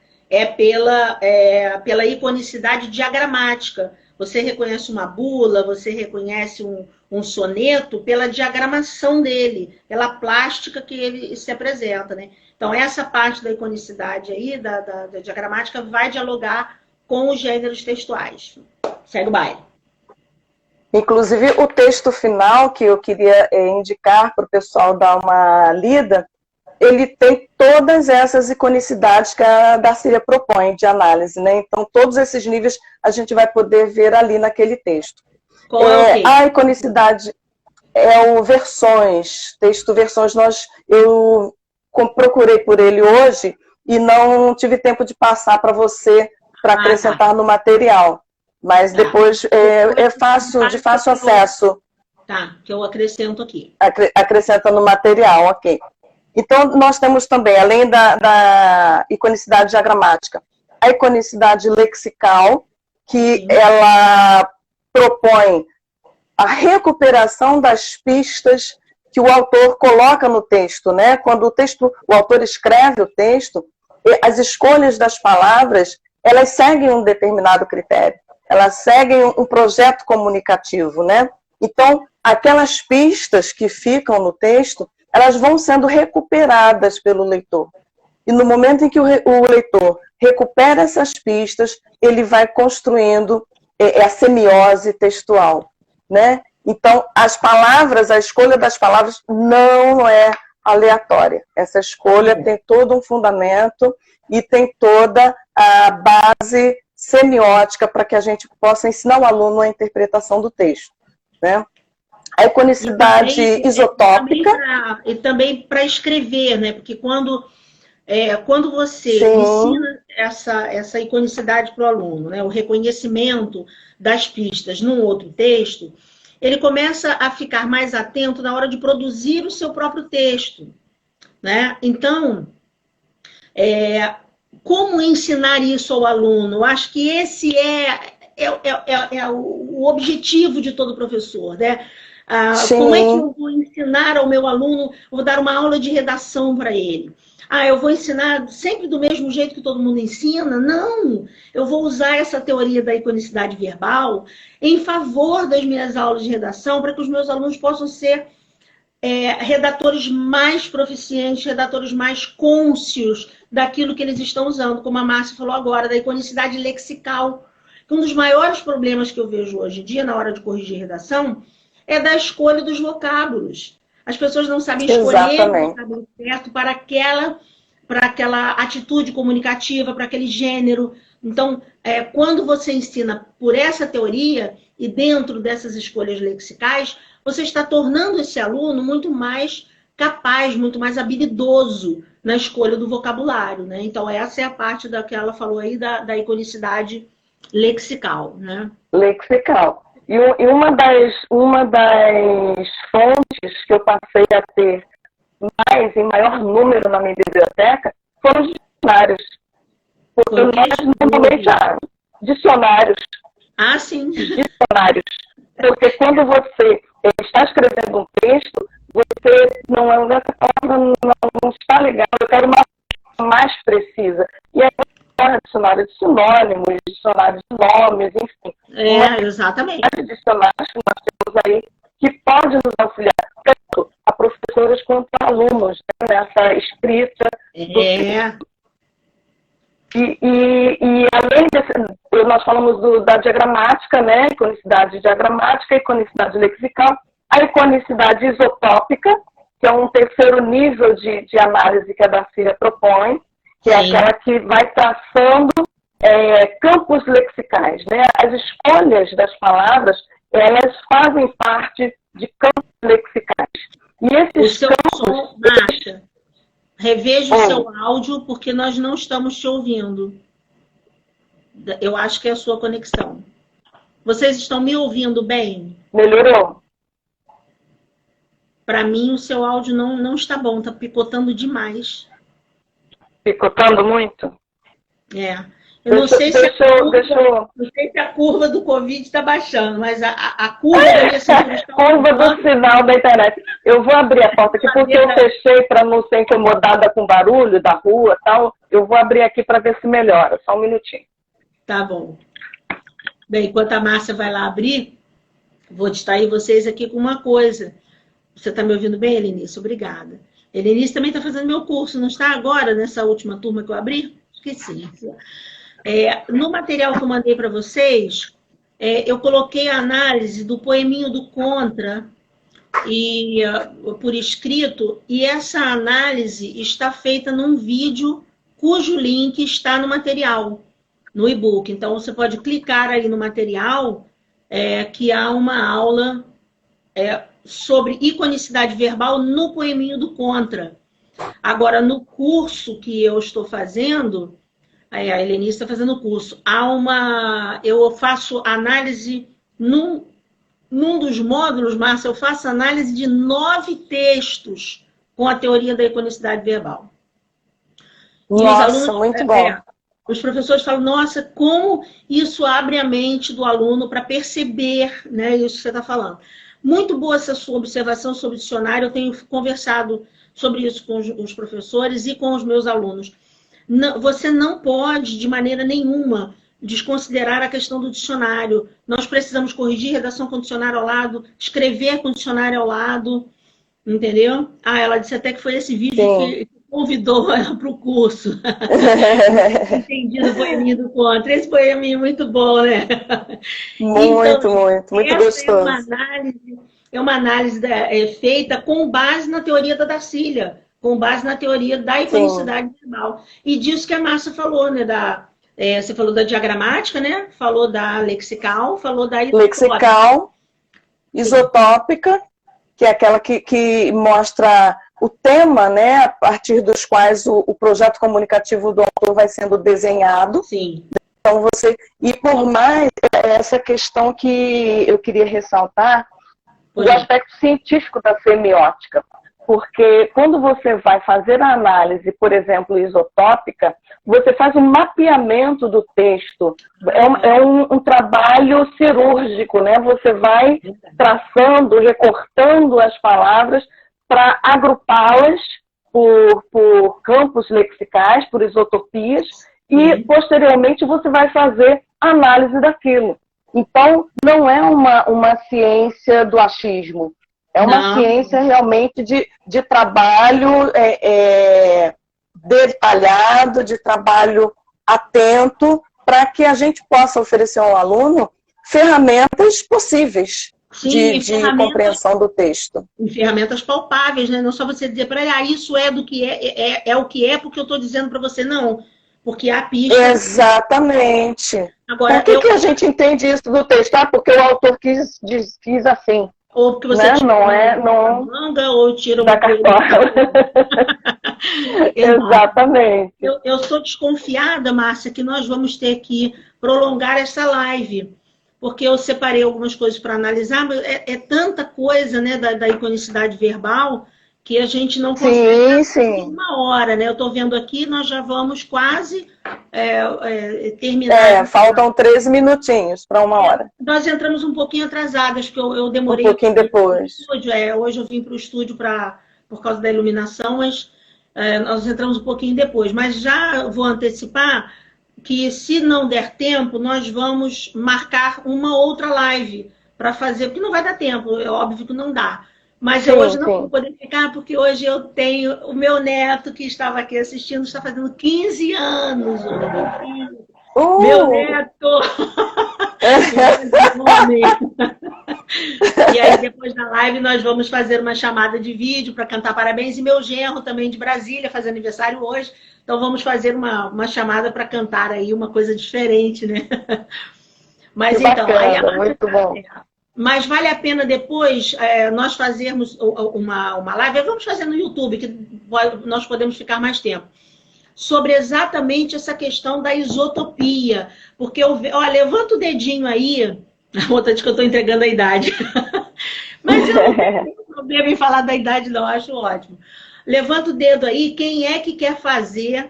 Pela iconicidade diagramática. Você reconhece uma bula, você reconhece um soneto pela diagramação dele, pela plástica que ele se apresenta, né? Então, essa parte da iconicidade aí, da diagramática, vai dialogar com os gêneros textuais. Segue o baile. Inclusive, o texto final que eu queria indicar para o pessoal dar uma lida, ele tem todas essas iconicidades que a Darcília propõe de análise, né? Então, todos esses níveis a gente vai poder ver ali naquele texto. Qual é o a iconicidade é o versões, texto versões. Eu procurei por ele hoje e não tive tempo de passar para você para acrescentar no material. Mas depois é fácil, de fácil acesso. Tá, que eu acrescento aqui. Acrescenta no material, ok. Então, nós temos também, além da iconicidade diagramática, a iconicidade lexical, que ela propõe a recuperação das pistas que o autor coloca no texto, né? Quando o autor escreve o texto, as escolhas das palavras, elas seguem um determinado critério. Elas seguem um projeto comunicativo, né? Então, aquelas pistas que ficam no texto, elas vão sendo recuperadas pelo leitor. E no momento em que o leitor recupera essas pistas, ele vai construindo a semiose textual, né? Então, as palavras, a escolha das palavras não é aleatória. Essa escolha tem todo um fundamento e tem toda a base semiótica para que a gente possa ensinar o aluno a interpretação do texto, né? A iconicidade isotópica. E também para escrever, né? Porque quando você ensina essa iconicidade para o aluno, né? O reconhecimento das pistas num outro texto, ele começa a ficar mais atento na hora de produzir o seu próprio texto, né? Então, como ensinar isso ao aluno? Eu acho que esse é o objetivo de todo professor, né? Como é que eu vou ensinar ao meu aluno? Vou dar uma aula de redação para ele. Eu vou ensinar sempre do mesmo jeito que todo mundo ensina? Não! Eu vou usar essa teoria da iconicidade verbal em favor das minhas aulas de redação para que os meus alunos possam ser redatores mais proficientes, redatores mais cônscios daquilo que eles estão usando, como a Márcia falou agora, da iconicidade lexical, que um dos maiores problemas que eu vejo hoje em dia na hora de corrigir redação é da escolha dos vocábulos. As pessoas não sabem escolher o vocábulo certo para aquela atitude comunicativa, para aquele gênero. Então, quando você ensina por essa teoria e dentro dessas escolhas lexicais, você está tornando esse aluno muito mais capaz, muito mais habilidoso na escolha do vocabulário, né? Então, essa é a parte da que ela falou aí da iconicidade lexical, né? Lexical. E uma das fontes que eu passei a ter em maior número na minha biblioteca foram os dicionários. Porque nós normalmente dicionários. Ah, sim. Dicionários. Porque quando você está escrevendo um texto, você essa palavra não está legal, eu quero uma mais precisa. E aí, dicionário de sinônimos, dicionário de nomes, enfim. Exatamente. Dicionários que nós temos aí que pode nos auxiliar tanto a professoras quanto a alunos, né, nessa escrita. E além desse, nós falamos da diagramática, né, iconicidade diagramática, iconicidade lexical, a iconicidade isotópica, que é um terceiro nível de análise que a Darcília propõe, que é aquela que vai traçando campos lexicais, né? As escolhas das palavras, elas fazem parte de campos lexicais. E esses campos... Márcia, reveja o seu áudio, porque nós não estamos te ouvindo. Eu acho que é a sua conexão. Vocês estão me ouvindo bem? Melhorou. Para mim, o seu áudio não está bom, está picotando demais. Picotando muito? Eu não sei se a curva do Covid está baixando, mas a curva da minha cintura está curva do sinal da internet. Eu vou abrir a porta aqui, porque eu fechei para não ser incomodada com barulho da rua e tal. Eu vou abrir aqui para ver se melhora. Só um minutinho. Tá bom. Bem, enquanto a Márcia vai lá abrir, vou distrair vocês aqui com uma coisa. Você está me ouvindo bem, Helenice? Obrigada. Helenice também está fazendo meu curso, não está agora, nessa última turma que eu abri? Esqueci. No material que eu mandei para vocês, eu coloquei a análise do poeminho do Contra por escrito, e essa análise está feita num vídeo cujo link está no material, no e-book. Então, você pode clicar aí no material, que há uma aula sobre iconicidade verbal no poeminho do Contra. Agora, no curso que eu estou fazendo, a Helenice está fazendo o curso, eu faço análise num dos módulos, Márcia, eu faço análise de 9 textos com a teoria da iconicidade verbal. Nossa, muito bom. Os professores falam, nossa, como isso abre a mente do aluno para perceber, né, isso que você está falando. Muito boa essa sua observação sobre o dicionário, eu tenho conversado sobre isso com os professores e com os meus alunos. Você não pode, de maneira nenhuma, desconsiderar a questão do dicionário. Nós precisamos corrigir redação com dicionário ao lado, escrever com dicionário ao lado, entendeu? Ela disse até que foi esse vídeo que convidou ela para o curso. Entendi do poeminho do Contra. Esse poeminho é muito bom, né? Muito gostoso. É uma análise feita com base na teoria da Darcília, com base na teoria da iconicidade verbal. E disso que a Márcia falou, né? Você falou da diagramática, né? Falou da lexical, falou da lexical, isotópica, que é aquela que mostra o tema, né? A partir dos quais o projeto comunicativo do autor vai sendo desenhado. Sim. Então, e por mais essa questão que eu queria ressaltar, o aspecto científico da semiótica. Porque quando você vai fazer a análise, por exemplo, isotópica, você faz um mapeamento do texto. É um trabalho cirúrgico, né? Você vai traçando, recortando as palavras para agrupá-las por campos lexicais, por isotopias, e posteriormente você vai fazer a análise daquilo. Então, não é uma ciência do achismo. É uma ciência realmente de trabalho detalhado, de trabalho atento, para que a gente possa oferecer ao aluno ferramentas possíveis Sim, de compreensão do texto. Em ferramentas palpáveis, né? Não só você dizer para ele, isso é do que é o que é, porque eu estou dizendo para você, não. Porque a pista... Exatamente. Agora, Por que a gente entende isso do texto? Ah, porque o autor quis assim. Ou porque você né? tira uma manga, ou tira uma da cartola. Exatamente. Eu sou desconfiada, Márcia, que nós vamos ter que prolongar essa live, porque eu separei algumas coisas para analisar, mas é tanta coisa, né, da iconicidade verbal que a gente não consegue em uma hora, né? Eu estou vendo aqui, nós já vamos quase terminar. Faltam 13 minutinhos para uma hora. Nós entramos um pouquinho atrasadas, porque eu demorei. Um pouquinho depois. Estúdio. Hoje eu vim para o estúdio por causa da iluminação, mas nós entramos um pouquinho depois. Mas já vou antecipar que, se não der tempo, nós vamos marcar uma outra live para fazer, porque não vai dar tempo, é óbvio que não dá. Mas hoje não vou poder ficar, porque hoje eu tenho o meu neto, que estava aqui assistindo, está fazendo 15 anos. Meu neto! E aí, depois da live, nós vamos fazer uma chamada de vídeo para cantar parabéns. E meu genro também de Brasília, faz aniversário hoje. Então, vamos fazer uma chamada para cantar aí uma coisa diferente, né? Mas que então, bacana, muito bom. Mas vale a pena depois nós fazermos uma live. Vamos fazer no YouTube, que nós podemos ficar mais tempo. Sobre exatamente essa questão da isotopia. Porque, olha, levanta o dedinho aí. A outra diz que eu estou entregando a idade. Mas eu não tenho problema em falar da idade, não. Acho ótimo. Levanta o dedo aí. Quem é que quer fazer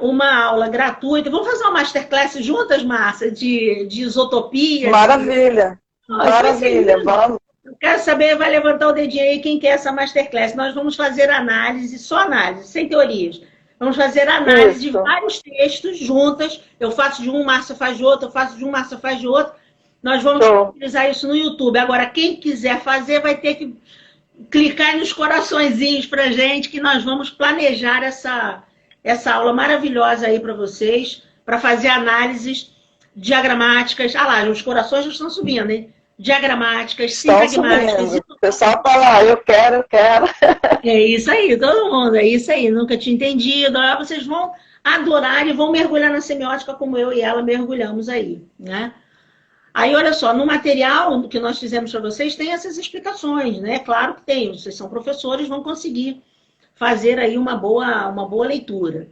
uma aula gratuita? Vamos fazer uma masterclass juntas, Márcia, de isotopia? Maravilha. Maravilha, vamos. Eu quero saber, vai levantar o dedinho aí quem quer essa masterclass. Nós vamos fazer análise, só análise, sem teorias. Vamos fazer análise de vários textos juntas. Eu faço de um, Márcia faz de outro, eu faço de um, Márcia faz de outro. Nós vamos utilizar isso no YouTube. Agora, quem quiser fazer vai ter que clicar nos coraçõezinhos pra gente, que nós vamos planejar essa aula maravilhosa aí para vocês, para fazer análises diagramáticas. Ah lá, os corações já estão subindo, hein? Diagramáticas, sintagmáticas. O pessoal fala, eu quero. É isso aí, todo mundo, é isso aí. Nunca tinha entendido. Vocês vão adorar e vão mergulhar na semiótica como eu e ela mergulhamos aí, né? Aí, olha só, no material que nós fizemos para vocês, tem essas explicações, né? Claro que tem, vocês são professores, vão conseguir fazer aí uma boa leitura.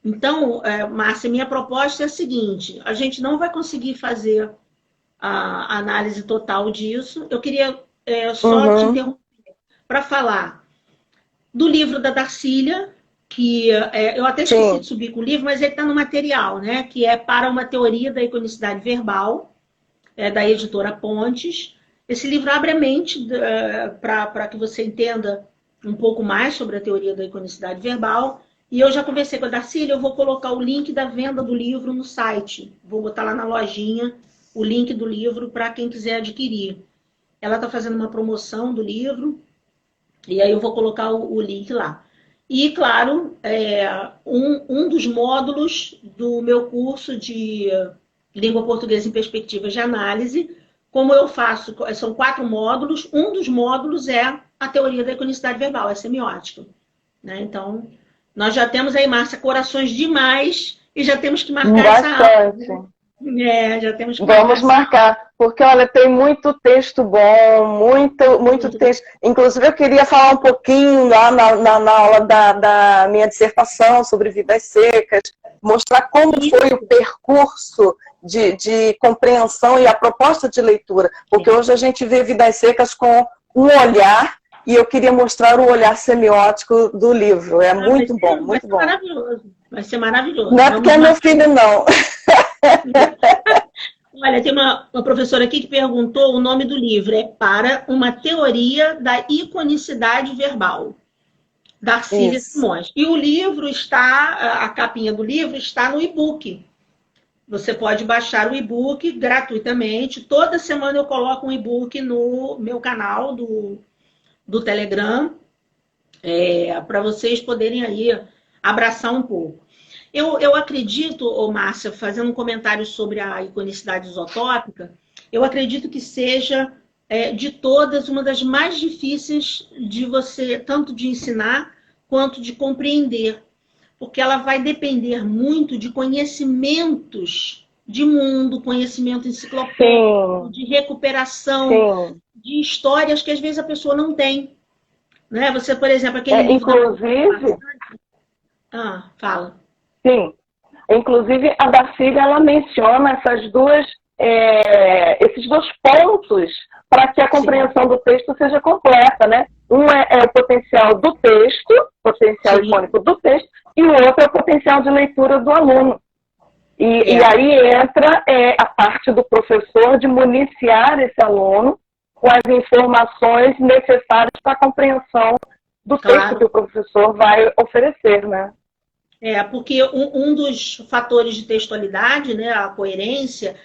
Então, Márcia, minha proposta é a seguinte: a gente não vai conseguir fazer a análise total disso. Eu queria só te interromper para falar do livro da Darcília, que eu até esqueci de subir com o livro, mas ele está no material, né? Que é Para uma Teoria da Iconicidade Verbal, da editora Pontes. Esse livro abre a mente para que você entenda um pouco mais sobre a teoria da iconicidade verbal. E eu já conversei com a Darcília, eu vou colocar o link da venda do livro no site. Vou botar lá na lojinha o link do livro para quem quiser adquirir. Ela está fazendo uma promoção do livro, e aí eu vou colocar o link lá. E, claro, um dos módulos do meu curso de Língua Portuguesa em Perspectivas de Análise, como eu faço, são 4 módulos, um dos módulos é a teoria da iconicidade verbal, é semiótica. Né? Então, nós já temos aí, Márcia, corações demais, e já temos que marcar essa aula. Já temos que Vamos marcar, porque, olha, tem muito texto bom, muito texto. Inclusive, eu queria falar um pouquinho lá na aula da minha dissertação sobre vidas secas, mostrar como foi o percurso de compreensão e a proposta de leitura, porque hoje a gente vê vidas secas com um olhar, e eu queria mostrar o olhar semiótico do livro. É muito bom, muito bom. Vai ser maravilhoso. Não é porque é meu filho, não. Olha, tem uma professora aqui que perguntou, o nome do livro é Para uma Teoria da Iconicidade Verbal, Darcília Simões. E o livro está, a capinha do livro está no e-book. Você pode baixar o e-book gratuitamente. Toda semana eu coloco um e-book no meu canal do Telegram, para vocês poderem aí abraçar um pouco. Eu acredito, ô Márcia, fazendo um comentário sobre a iconicidade isotópica, eu acredito que seja, de todas, uma das mais difíceis de você, tanto de ensinar, quanto de compreender. Porque ela vai depender muito de conhecimentos de mundo, conhecimento enciclopédico, de recuperação, de histórias que às vezes a pessoa não tem. Né? Você, por exemplo, aquele livro... Inclusive... fala. Sim. Inclusive, a Darcília, ela menciona esses dois pontos para que a compreensão do texto seja completa, né? Um é o potencial do texto, potencial icônico do texto, e o outro é o potencial de leitura do aluno. E aí entra a parte do professor de municiar esse aluno com as informações necessárias para a compreensão do texto que o professor vai oferecer, né? Porque um dos fatores de textualidade, né, a coerência,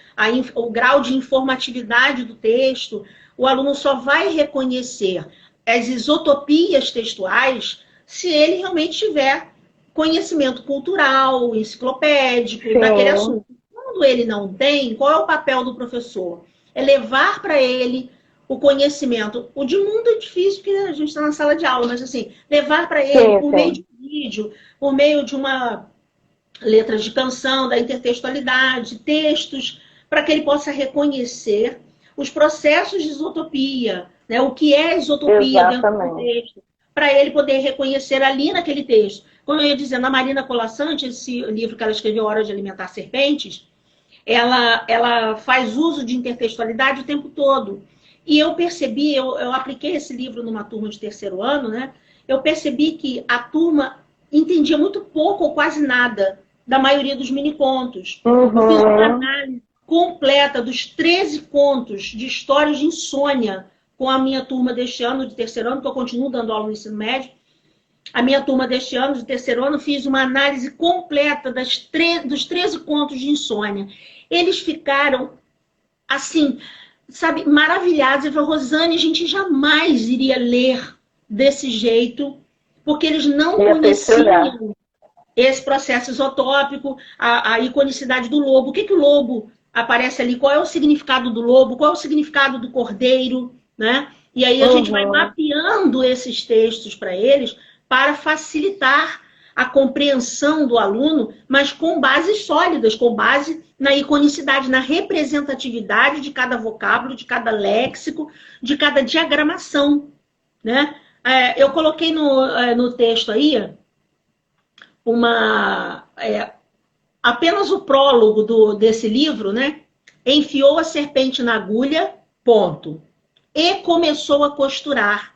o grau de informatividade do texto, o aluno só vai reconhecer as isotopias textuais se ele realmente tiver conhecimento cultural, enciclopédico, daquele assunto. Quando ele não tem, qual é o papel do professor? É levar para ele o conhecimento. O de mundo é difícil, porque a gente está na sala de aula, mas assim, levar para ele por meio de vídeo, por meio de uma letra de canção, da intertextualidade, textos, para que ele possa reconhecer os processos de isotopia, né? O que é isotopia dentro do texto, para ele poder reconhecer ali naquele texto. Como eu ia dizendo, a Marina Colasanti, esse livro que ela escreveu, Hora de Alimentar Serpentes, ela faz uso de intertextualidade o tempo todo. E eu percebi, eu apliquei esse livro numa turma de 3º ano, né? Eu percebi que a turma entendia muito pouco ou quase nada da maioria dos minicontos. Eu fiz uma análise completa dos 13 contos de histórias de insônia com a minha turma deste ano, de 3º ano, que eu continuo dando aula no ensino médio. A minha turma deste ano, de 3º ano, fiz uma análise completa dos 13 contos de insônia. Eles ficaram, assim, sabe, maravilhados. Eu falei, Rosane, a gente jamais iria ler desse jeito, porque eles não conheciam esse processo isotópico, a iconicidade do lobo. O que o lobo aparece ali? Qual é o significado do lobo? Qual é o significado do cordeiro? Né? E aí a gente vai mapeando esses textos para eles, para facilitar a compreensão do aluno, mas com bases sólidas, com base na iconicidade, na representatividade de cada vocábulo, de cada léxico, de cada diagramação. Né? Eu coloquei no texto aí apenas o prólogo desse livro, né? Enfiou a serpente na agulha, ponto. E começou a costurar.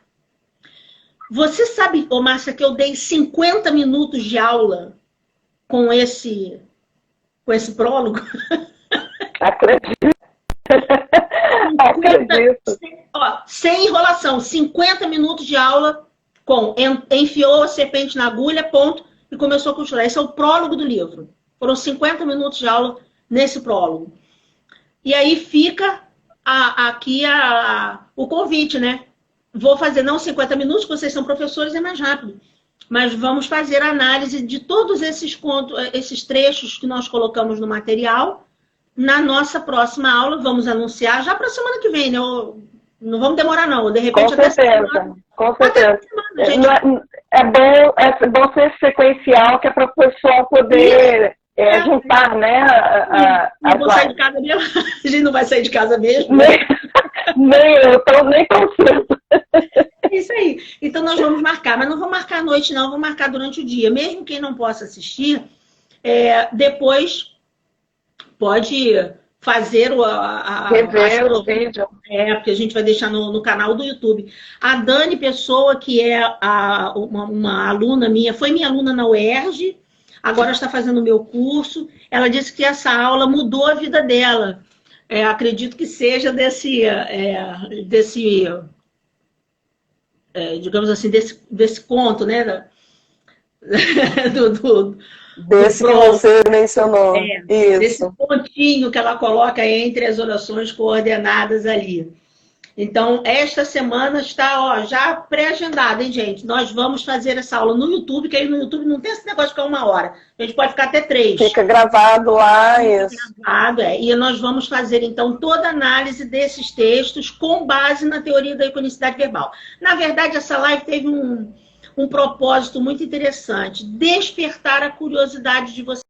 Você sabe, ô Márcia, que eu dei 50 minutos de aula com esse prólogo? Acredito. Acredito. Sem enrolação, 50 minutos de aula com enfiou a serpente na agulha, ponto, e começou a costurar. Esse é o prólogo do livro. Foram 50 minutos de aula nesse prólogo. E aí fica aqui o convite, né? Vou fazer não 50 minutos, porque vocês são professores, é mais rápido. Mas vamos fazer a análise de todos esses contos, esses trechos que nós colocamos no material. Na nossa próxima aula, vamos anunciar já para a semana que vem, né? Não vamos demorar, não. De repente, com certeza. Com certeza. É bom ser sequencial, que é para o pessoal poder juntar, né? Não vou sair de casa mesmo. A gente não vai sair de casa mesmo. Nem tão cedo. É isso aí. Então, nós vamos marcar. Mas não vou marcar à noite, não. Vou marcar durante o dia. Mesmo quem não possa assistir, depois pode fazer rever o vídeo. Porque a gente vai deixar no canal do YouTube. A Dani Pessoa, que é uma aluna minha, foi minha aluna na UERJ, agora está fazendo o meu curso. Ela disse que essa aula mudou a vida dela. Acredito que seja digamos assim, desse conto, né? Desse que você mencionou. Isso. Desse pontinho que ela coloca entre as orações coordenadas ali. Então, esta semana está, ó, já pré-agendada, hein, gente? Nós vamos fazer essa aula no YouTube, que aí no YouTube não tem esse negócio de ficar 1 hora. A gente pode ficar até 3. Fica gravado lá, isso. Gravado, é. E nós vamos fazer, então, toda a análise desses textos com base na teoria da iconicidade verbal. Na verdade, essa live teve um propósito muito interessante, despertar a curiosidade de vocês.